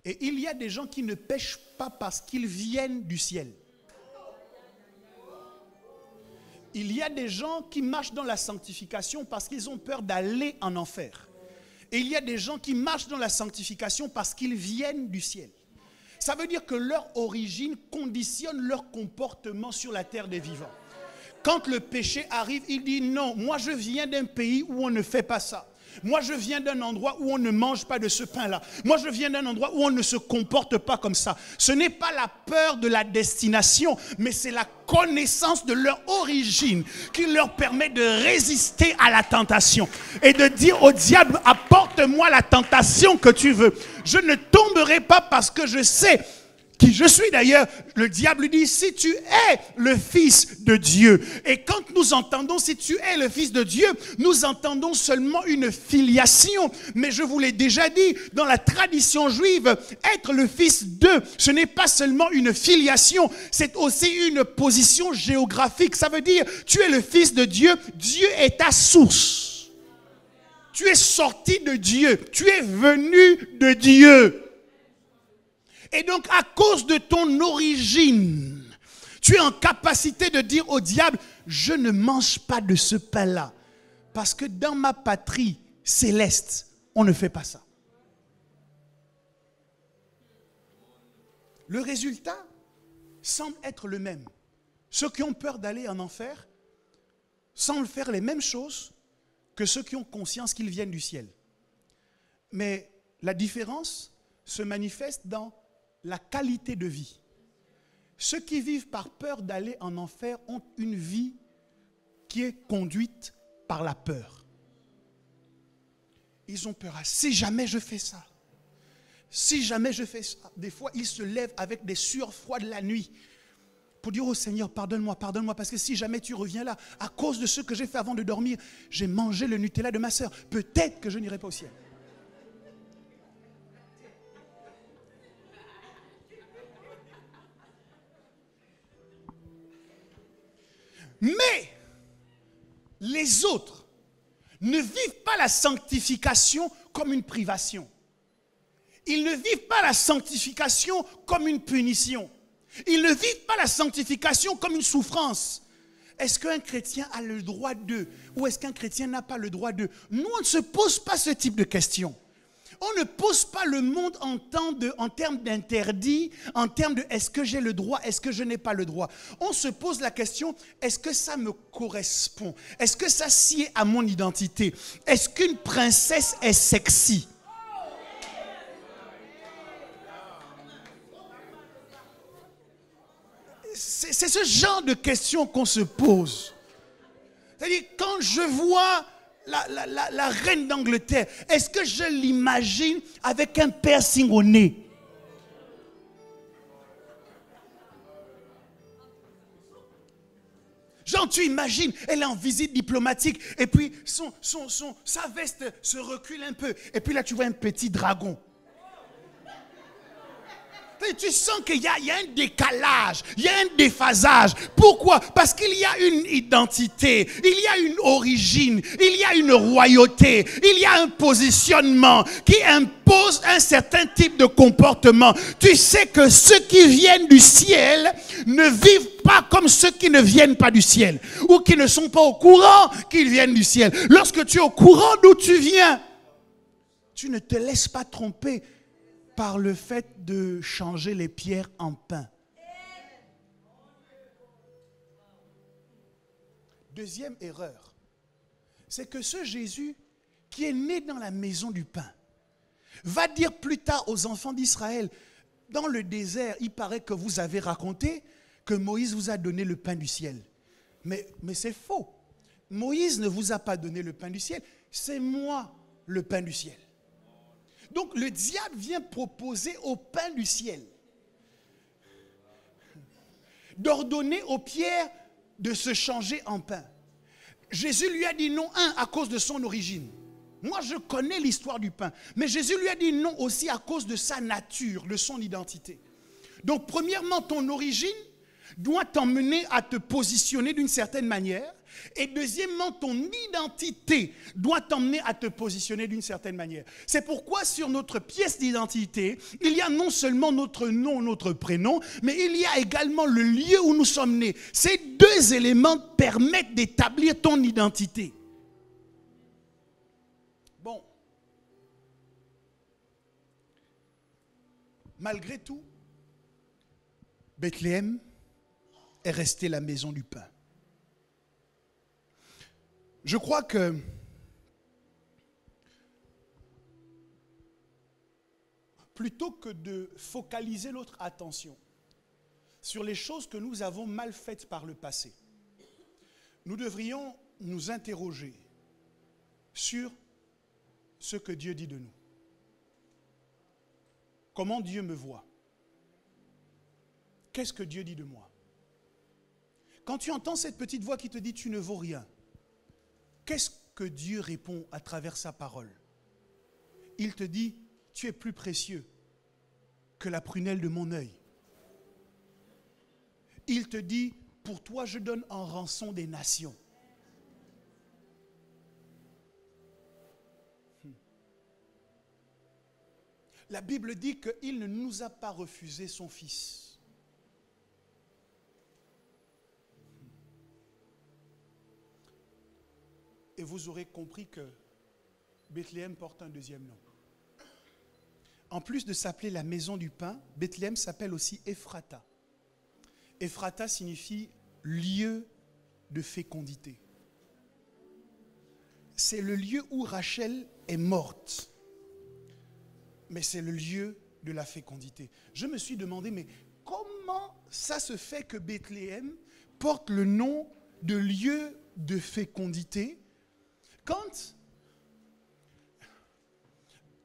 Et il y a des gens qui ne pêchent pas parce qu'ils viennent du ciel. Il y a des gens qui marchent dans la sanctification parce qu'ils ont peur d'aller en enfer. Et il y a des gens qui marchent dans la sanctification parce qu'ils viennent du ciel. Ça veut dire que leur origine conditionne leur comportement sur la terre des vivants. Quand le péché arrive, il dit non, moi je viens d'un pays où on ne fait pas ça. Moi, je viens d'un endroit où on ne mange pas de ce pain-là. Moi, je viens d'un endroit où on ne se comporte pas comme ça. Ce n'est pas la peur de la destination, mais c'est la connaissance de leur origine qui leur permet de résister à la tentation et de dire au diable, apporte-moi la tentation que tu veux. Je ne tomberai pas parce que je sais qui je suis d'ailleurs. Le diable dit, si tu es le Fils de Dieu. Et quand nous entendons si tu es le Fils de Dieu, nous entendons seulement une filiation. Mais je vous l'ai déjà dit, dans la tradition juive, être le Fils de, ce n'est pas seulement une filiation, c'est aussi une position géographique. Ça veut dire, tu es le Fils de Dieu, Dieu est ta source. Tu es sorti de Dieu. Tu es venu de Dieu. Et donc, à cause de ton origine, tu es en capacité de dire au diable, je ne mange pas de ce pain-là. Parce que dans ma patrie céleste, on ne fait pas ça. Le résultat semble être le même. Ceux qui ont peur d'aller en enfer semblent faire les mêmes choses que ceux qui ont conscience qu'ils viennent du ciel. Mais la différence se manifeste dans la qualité de vie. Ceux qui vivent par peur d'aller en enfer ont une vie qui est conduite par la peur. Ils ont peur. Si jamais je fais ça, si jamais je fais ça, des fois ils se lèvent avec des sueurs froides la nuit pour dire au Seigneur, pardonne-moi, pardonne-moi, parce que si jamais tu reviens là, à cause de ce que j'ai fait avant de dormir, j'ai mangé le Nutella de ma sœur, peut-être que je n'irai pas au ciel. Mais les autres ne vivent pas la sanctification comme une privation. Ils ne vivent pas la sanctification comme une punition. Ils ne vivent pas la sanctification comme une souffrance. Est-ce qu'un chrétien a le droit d'eux ou est-ce qu'un chrétien n'a pas le droit d'eux? Nous, on ne se pose pas ce type de questions. On ne pose pas le monde en termes d'interdit, en termes de est-ce que j'ai le droit, est-ce que je n'ai pas le droit. On se pose la question, est-ce que ça me correspond? Est-ce que ça sied à mon identité? Est-ce qu'une princesse est sexy? C'est ce genre de questions qu'on se pose. C'est-à-dire, quand je vois la reine d'Angleterre, est-ce que je l'imagine avec un piercing au nez? Genre, tu imagines, elle est en visite diplomatique, et puis sa veste se recule un peu, et puis là, tu vois un petit dragon. Tu sens qu'il y a un décalage, il y a un déphasage. Pourquoi? Parce qu'il y a une identité, il y a une origine, il y a une royauté, il y a un positionnement qui impose un certain type de comportement. Tu sais que ceux qui viennent du ciel ne vivent pas comme ceux qui ne viennent pas du ciel ou qui ne sont pas au courant qu'ils viennent du ciel. Lorsque tu es au courant d'où tu viens, tu ne te laisses pas tromper par le fait de changer les pierres en pain. Deuxième erreur, c'est que ce Jésus qui est né dans la maison du pain va dire plus tard aux enfants d'Israël, dans le désert, il paraît que vous avez raconté que Moïse vous a donné le pain du ciel. Mais c'est faux. Moïse ne vous a pas donné le pain du ciel, c'est moi le pain du ciel. Donc le diable vient proposer au pain du ciel d'ordonner aux pierres de se changer en pain. Jésus lui a dit non, à cause de son origine. Moi, je connais l'histoire du pain. Mais Jésus lui a dit non aussi à cause de sa nature, de son identité. Donc, premièrement, ton origine doit t'emmener à te positionner d'une certaine manière. Et deuxièmement, ton identité doit t'emmener à te positionner d'une certaine manière. C'est pourquoi sur notre pièce d'identité, il y a non seulement notre nom, notre prénom, mais il y a également le lieu où nous sommes nés. Ces deux éléments permettent d'établir ton identité. Bon. Malgré tout, Bethléem est restée la maison du pain. Je crois que plutôt que de focaliser notre attention sur les choses que nous avons mal faites par le passé, nous devrions nous interroger sur ce que Dieu dit de nous. Comment Dieu me voit? Qu'est-ce que Dieu dit de moi? Quand tu entends cette petite voix qui te dit tu ne vaux rien, qu'est-ce que Dieu répond à travers sa parole? Il te dit, tu es plus précieux que la prunelle de mon œil. Il te dit, pour toi je donne en rançon des nations. La Bible dit qu'il ne nous a pas refusé son Fils. Et vous aurez compris que Bethléem porte un deuxième nom. En plus de s'appeler la maison du pain, Bethléem s'appelle aussi Ephrata. Ephrata signifie lieu de fécondité. C'est le lieu où Rachel est morte. Mais c'est le lieu de la fécondité. Je me suis demandé, mais comment ça se fait que Bethléem porte le nom de lieu de fécondité quand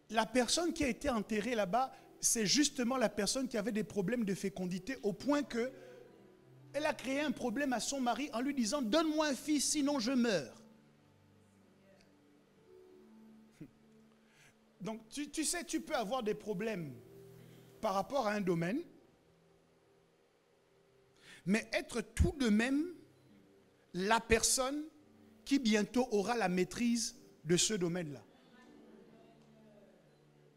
la personne qui a été enterrée là-bas, c'est justement la personne qui avait des problèmes de fécondité au point que elle a créé un problème à son mari en lui disant « Donne-moi un fils, sinon je meurs. » Donc, tu sais, tu peux avoir des problèmes par rapport à un domaine, mais être tout de même la personne qui bientôt aura la maîtrise de ce domaine-là.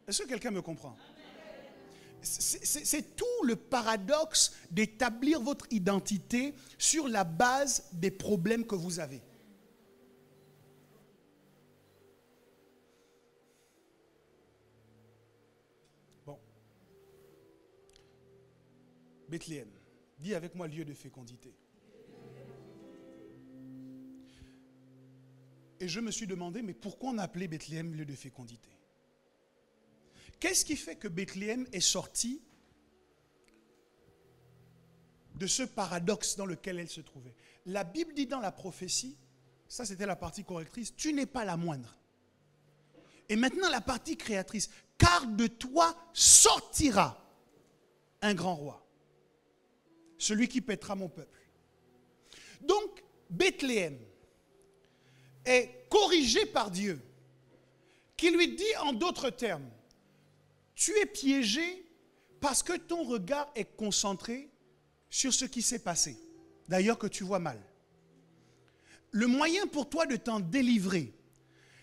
Est-ce que quelqu'un me comprend? C'est tout le paradoxe d'établir votre identité sur la base des problèmes que vous avez. Bon. Bethléem, dis avec moi lieu de fécondité. Et je me suis demandé, mais pourquoi on appelait Bethléem lieu de fécondité? Qu'est-ce qui fait que Bethléem est sorti de ce paradoxe dans lequel elle se trouvait? La Bible dit dans la prophétie, ça c'était la partie correctrice, tu n'es pas la moindre. Et maintenant la partie créatrice, car de toi sortira un grand roi, celui qui paîtra mon peuple. Donc Bethléem est corrigé par Dieu, qui lui dit en d'autres termes, tu es piégé parce que ton regard est concentré sur ce qui s'est passé. D'ailleurs que tu vois mal. Le moyen pour toi de t'en délivrer,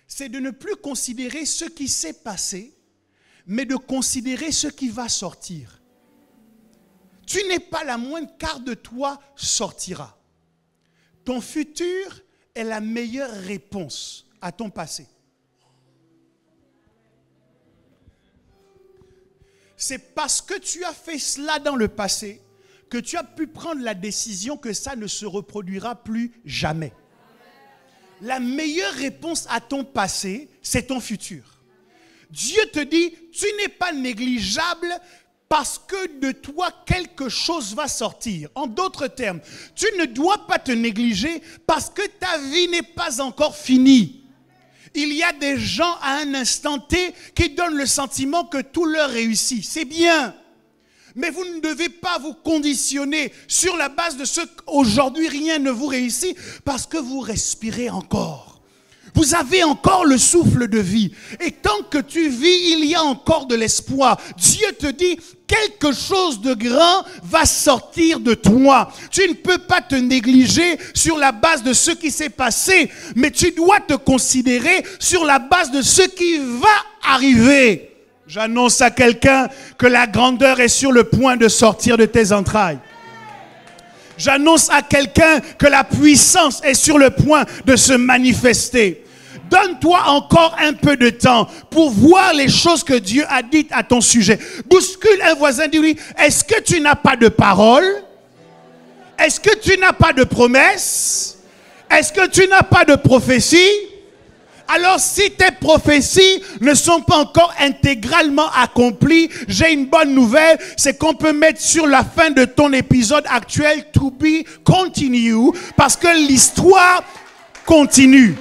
c'est de ne plus considérer ce qui s'est passé, mais de considérer ce qui va sortir. Tu n'es pas la moindre, car de toi sortira. Ton futur est la meilleure réponse à ton passé. C'est parce que tu as fait cela dans le passé que tu as pu prendre la décision que ça ne se reproduira plus jamais. La meilleure réponse à ton passé, c'est ton futur. Dieu te dit, tu n'es pas négligeable parce que de toi, quelque chose va sortir. En d'autres termes, tu ne dois pas te négliger parce que ta vie n'est pas encore finie. Il y a des gens à un instant T qui donnent le sentiment que tout leur réussit. C'est bien. Mais vous ne devez pas vous conditionner sur la base de ce qu'aujourd'hui rien ne vous réussit parce que vous respirez encore. Vous avez encore le souffle de vie. Et tant que tu vis, il y a encore de l'espoir. Dieu te dit, quelque chose de grand va sortir de toi. Tu ne peux pas te négliger sur la base de ce qui s'est passé, mais tu dois te considérer sur la base de ce qui va arriver. J'annonce à quelqu'un que la grandeur est sur le point de sortir de tes entrailles. J'annonce à quelqu'un que la puissance est sur le point de se manifester. Donne-toi encore un peu de temps pour voir les choses que Dieu a dites à ton sujet. Bouscule un voisin, dis-lui, est-ce que tu n'as pas de parole? Est-ce que tu n'as pas de promesse? Est-ce que tu n'as pas de prophétie? Alors si tes prophéties ne sont pas encore intégralement accomplies, j'ai une bonne nouvelle, c'est qu'on peut mettre sur la fin de ton épisode actuel « To be continue » parce que l'histoire continue.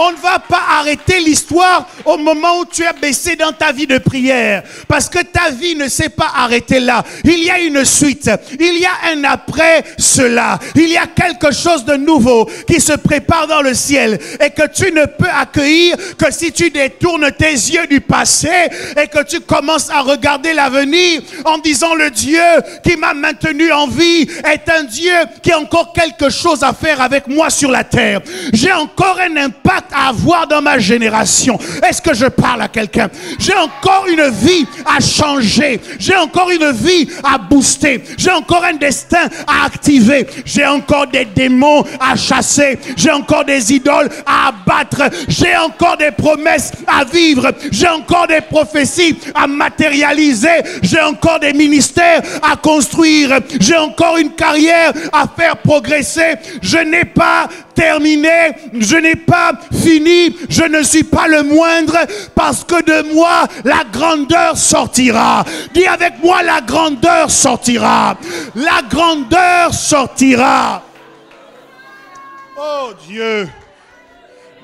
On ne va pas arrêter l'histoire au moment où tu as baissé dans ta vie de prière. Parce que ta vie ne s'est pas arrêtée là. Il y a une suite. Il y a un après cela. Il y a quelque chose de nouveau qui se prépare dans le ciel. Et que tu ne peux accueillir que si tu détournes tes yeux du passé et que tu commences à regarder l'avenir en disant le Dieu qui m'a maintenu en vie est un Dieu qui a encore quelque chose à faire avec moi sur la terre. J'ai encore un impact à avoir dans ma génération. Est-ce que je parle à quelqu'un? J'ai encore une vie à changer. J'ai encore une vie à booster. J'ai encore un destin à activer. J'ai encore des démons à chasser. J'ai encore des idoles à abattre. J'ai encore des promesses à vivre. J'ai encore des prophéties à matérialiser. J'ai encore des ministères à construire. J'ai encore une carrière à faire progresser. Je n'ai pas terminé, je n'ai pas fini, je ne suis pas le moindre, parce que de moi la grandeur sortira. Dis avec moi, la grandeur sortira. La grandeur sortira. Oh Dieu,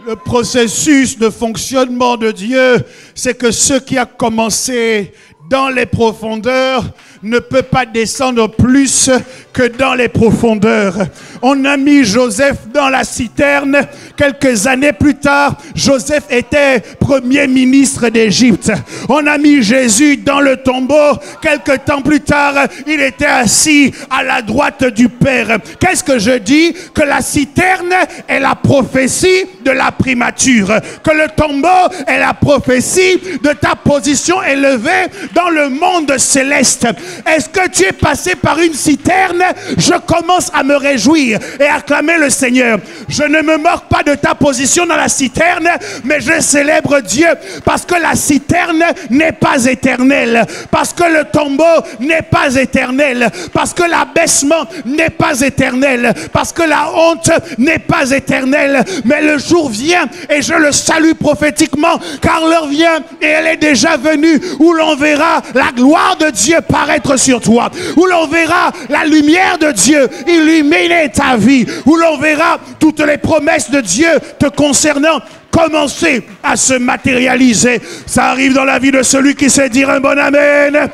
le processus de fonctionnement de Dieu, c'est que ce qui a commencé dans les profondeurs ne peut pas descendre plus que dans les profondeurs. On a mis Joseph dans la citerne. Quelques années plus tard, Joseph était premier ministre d'Égypte. On a mis Jésus dans le tombeau. Quelques temps plus tard, il était assis à la droite du Père. Qu'est-ce que je dis? Que la citerne est la prophétie de la primature. Que le tombeau est la prophétie de ta position élevée dans le monde céleste. Est-ce que tu es passé par une citerne? Je commence à me réjouir et acclamer le Seigneur. Je ne me moque pas de ta position dans la citerne, mais je célèbre Dieu parce que la citerne n'est pas éternelle, parce que le tombeau n'est pas éternel, parce que l'abaissement n'est pas éternel, parce que la honte n'est pas éternelle. Mais le jour vient et je le salue prophétiquement, car l'heure vient et elle est déjà venue où l'on verra la gloire de Dieu paraître sur toi, où l'on verra la lumière de Dieu illuminer ta vie, où l'on verra toutes les promesses de Dieu te concernant commencer à se matérialiser. Ça arrive dans la vie de celui qui sait dire un bon amen.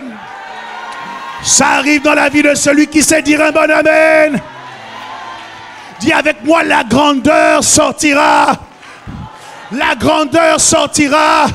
Ça arrive dans la vie de celui qui sait dire un bon amen. Dis avec moi, la grandeur sortira. La grandeur sortira.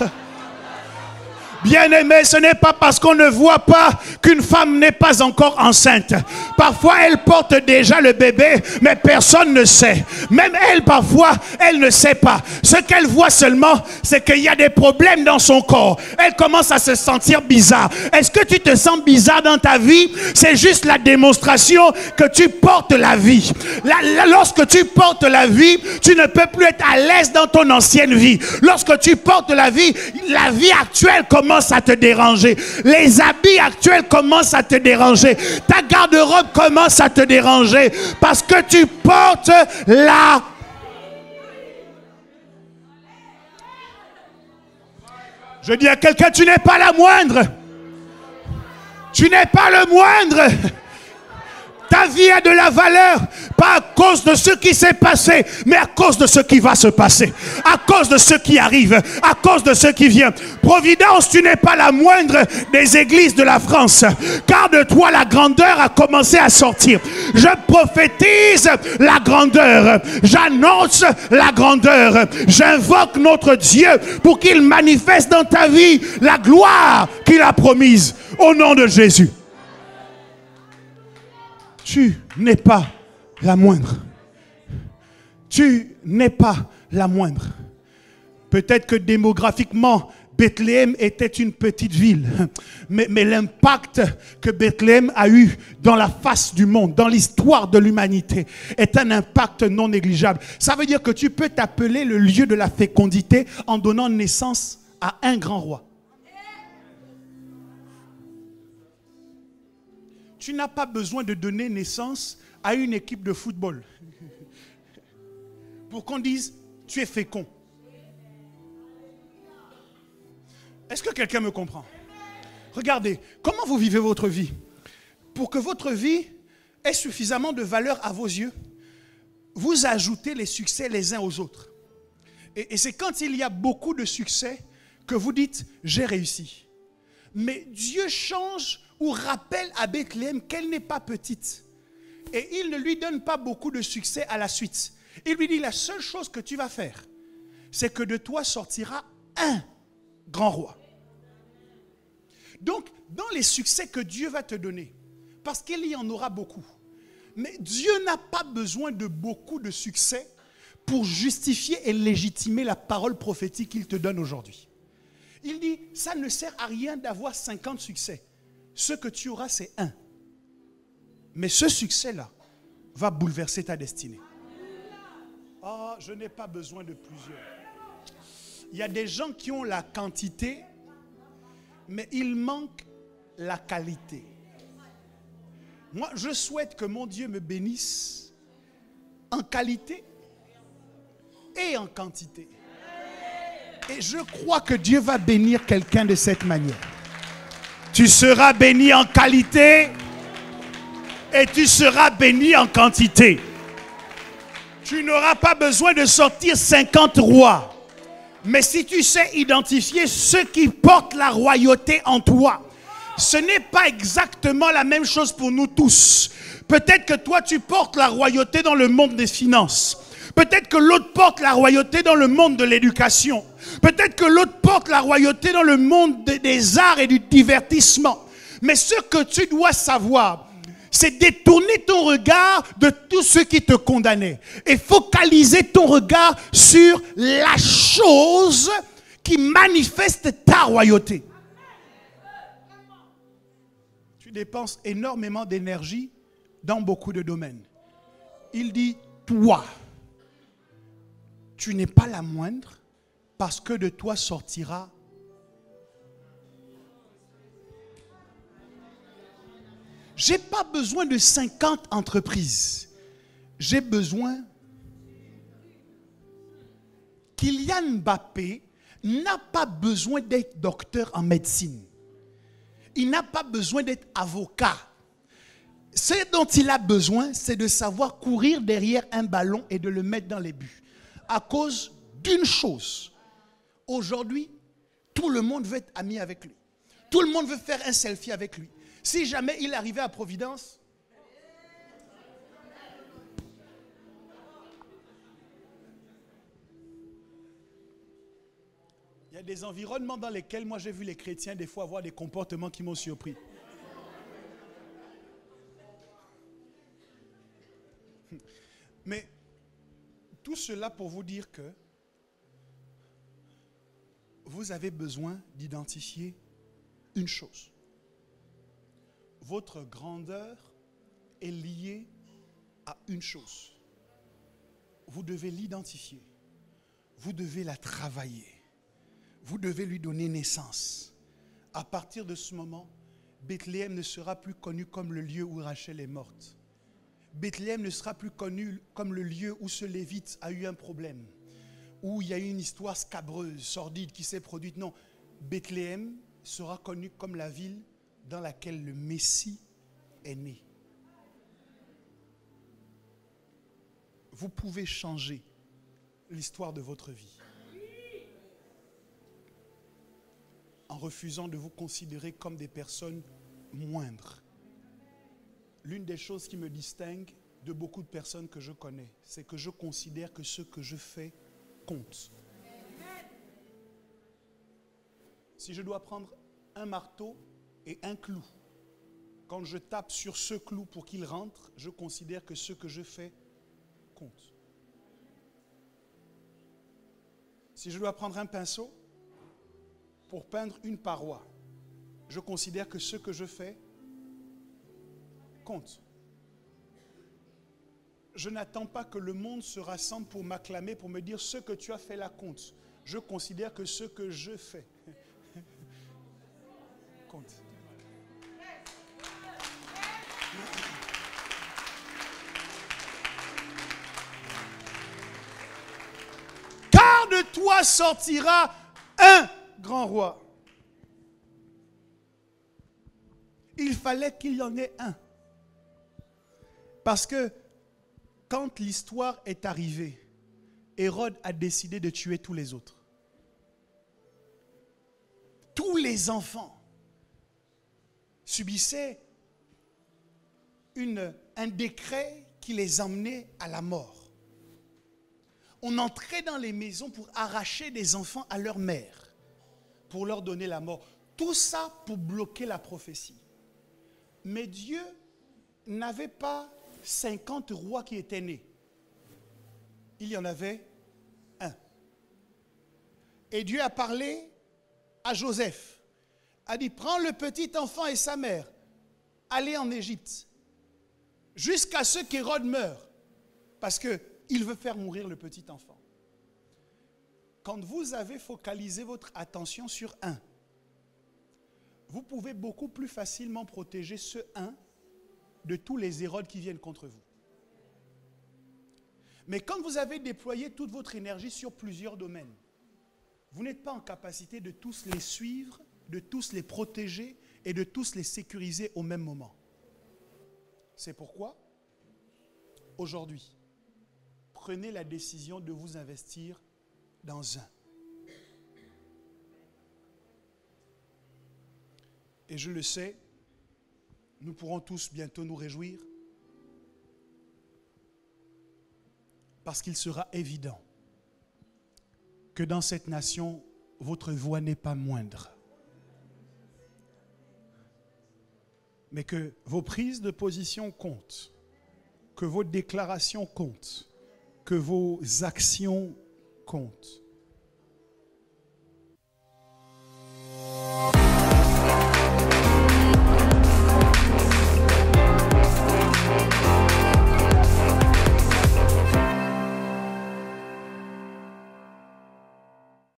Bien-aimé, ce n'est pas parce qu'on ne voit pas qu'une femme n'est pas encore enceinte. Parfois, elle porte déjà le bébé, mais personne ne sait. Même elle, parfois, elle ne sait pas. Ce qu'elle voit seulement, c'est qu'il y a des problèmes dans son corps. Elle commence à se sentir bizarre. Est-ce que tu te sens bizarre dans ta vie? C'est juste la démonstration que tu portes la vie. Lorsque tu portes la vie, tu ne peux plus être à l'aise dans ton ancienne vie. Lorsque tu portes la vie actuelle commence à te déranger. Les habits actuels commencent à te déranger. Ta garde-robe commence à te déranger parce que tu portes la... Je dis à quelqu'un, tu n'es pas la moindre. Tu n'es pas le moindre. Ta vie a de la valeur, pas à cause de ce qui s'est passé, mais à cause de ce qui va se passer, à cause de ce qui arrive, à cause de ce qui vient. Providence, tu n'es pas la moindre des églises de la France, car de toi la grandeur a commencé à sortir. Je prophétise la grandeur, j'annonce la grandeur, j'invoque notre Dieu pour qu'il manifeste dans ta vie la gloire qu'il a promise, au nom de Jésus. Tu n'es pas la moindre. Tu n'es pas la moindre. Peut-être que démographiquement, Bethléem était une petite ville. Mais l'impact que Bethléem a eu dans la face du monde, dans l'histoire de l'humanité, est un impact non négligeable. Ça veut dire que tu peux t'appeler le lieu de la fécondité en donnant naissance à un grand roi. Tu n'as pas besoin de donner naissance à une équipe de football pour qu'on dise tu es fécond. Est-ce que quelqu'un me comprend? Regardez, comment vous vivez votre vie? Pour que votre vie ait suffisamment de valeur à vos yeux, vous ajoutez les succès les uns aux autres. Et c'est quand il y a beaucoup de succès que vous dites j'ai réussi. Mais Dieu change ou rappelle à Bethléem qu'elle n'est pas petite. Et il ne lui donne pas beaucoup de succès à la suite. Il lui dit la seule chose que tu vas faire, c'est que de toi sortira un grand roi. Donc, dans les succès que Dieu va te donner, parce qu'il y en aura beaucoup, mais Dieu n'a pas besoin de beaucoup de succès pour justifier et légitimer la parole prophétique qu'il te donne aujourd'hui. Il dit, ça ne sert à rien d'avoir 50 succès. Ce que tu auras, c'est un. Mais ce succès-là va bouleverser ta destinée. Oh, je n'ai pas besoin de plusieurs. Il y a des gens qui ont la quantité, mais il manque la qualité. Moi, je souhaite que mon Dieu me bénisse en qualité et en quantité. Et je crois que Dieu va bénir quelqu'un de cette manière. Tu seras béni en qualité et tu seras béni en quantité. Tu n'auras pas besoin de sortir 50 rois. Mais si tu sais identifier ceux qui portent la royauté en toi, ce n'est pas exactement la même chose pour nous tous. Peut-être que toi, tu portes la royauté dans le monde des finances. Peut-être que l'autre porte la royauté dans le monde de l'éducation. Peut-être que l'autre porte la royauté dans le monde des arts et du divertissement. Mais ce que tu dois savoir, c'est détourner ton regard de tout ce qui te condamnait et focaliser ton regard sur la chose qui manifeste ta royauté. Tu dépenses énormément d'énergie dans beaucoup de domaines. Il dit, toi, tu n'es pas la moindre parce que de toi sortira. Je n'ai pas besoin de 50 entreprises. J'ai besoin. Kylian Mbappé n'a pas besoin d'être docteur en médecine. Il n'a pas besoin d'être avocat. Ce dont il a besoin, c'est de savoir courir derrière un ballon et de le mettre dans les buts. À cause d'une chose. Aujourd'hui, tout le monde veut être ami avec lui. Tout le monde veut faire un selfie avec lui. Si jamais il arrivait à Providence, il y a des environnements dans lesquels moi j'ai vu les chrétiens des fois avoir des comportements qui m'ont surpris. Mais tout cela pour vous dire que vous avez besoin d'identifier une chose. Votre grandeur est liée à une chose. Vous devez l'identifier. Vous devez la travailler. Vous devez lui donner naissance. À partir de ce moment, Bethléem ne sera plus connu comme le lieu où Rachel est morte. Bethléem ne sera plus connu comme le lieu où ce Lévite a eu un problème, où il y a eu une histoire scabreuse, sordide qui s'est produite. Non, Bethléem sera connu comme la ville dans laquelle le Messie est né. Vous pouvez changer l'histoire de votre vie en refusant de vous considérer comme des personnes moindres. L'une des choses qui me distingue de beaucoup de personnes que je connais, c'est que je considère que ce que je fais compte. Si je dois prendre un marteau et un clou, quand je tape sur ce clou pour qu'il rentre, je considère que ce que je fais compte. Si je dois prendre un pinceau pour peindre une paroi, je considère que ce que je fais compte. Je n'attends pas que le monde se rassemble pour m'acclamer, pour me dire ce que tu as fait là compte. Je considère que ce que je fais compte. Car de toi sortira un grand roi. Il fallait qu'il y en ait un. Parce que quand l'histoire est arrivée, Hérode a décidé de tuer tous les autres. Tous les enfants subissaient un décret qui les emmenait à la mort. On entrait dans les maisons pour arracher des enfants à leur mère, pour leur donner la mort. Tout ça pour bloquer la prophétie. Mais Dieu n'avait pas 50 rois qui étaient nés. il y en avait un. Et Dieu a parlé à Joseph, a dit, prends le petit enfant et sa mère, allez en Égypte, jusqu'à ce qu'Hérode meure, parce qu'il veut faire mourir le petit enfant. Quand vous avez focalisé votre attention sur un, vous pouvez beaucoup plus facilement protéger ce un de tous les Hérodes qui viennent contre vous. Mais quand vous avez déployé toute votre énergie sur plusieurs domaines, vous n'êtes pas en capacité de tous les suivre, de tous les protéger et de tous les sécuriser au même moment. C'est pourquoi, aujourd'hui, prenez la décision de vous investir dans un. Et je le sais, nous pourrons tous bientôt nous réjouir, parce qu'il sera évident que dans cette nation, votre voix n'est pas moindre. Mais que vos prises de position comptent, que vos déclarations comptent, que vos actions comptent.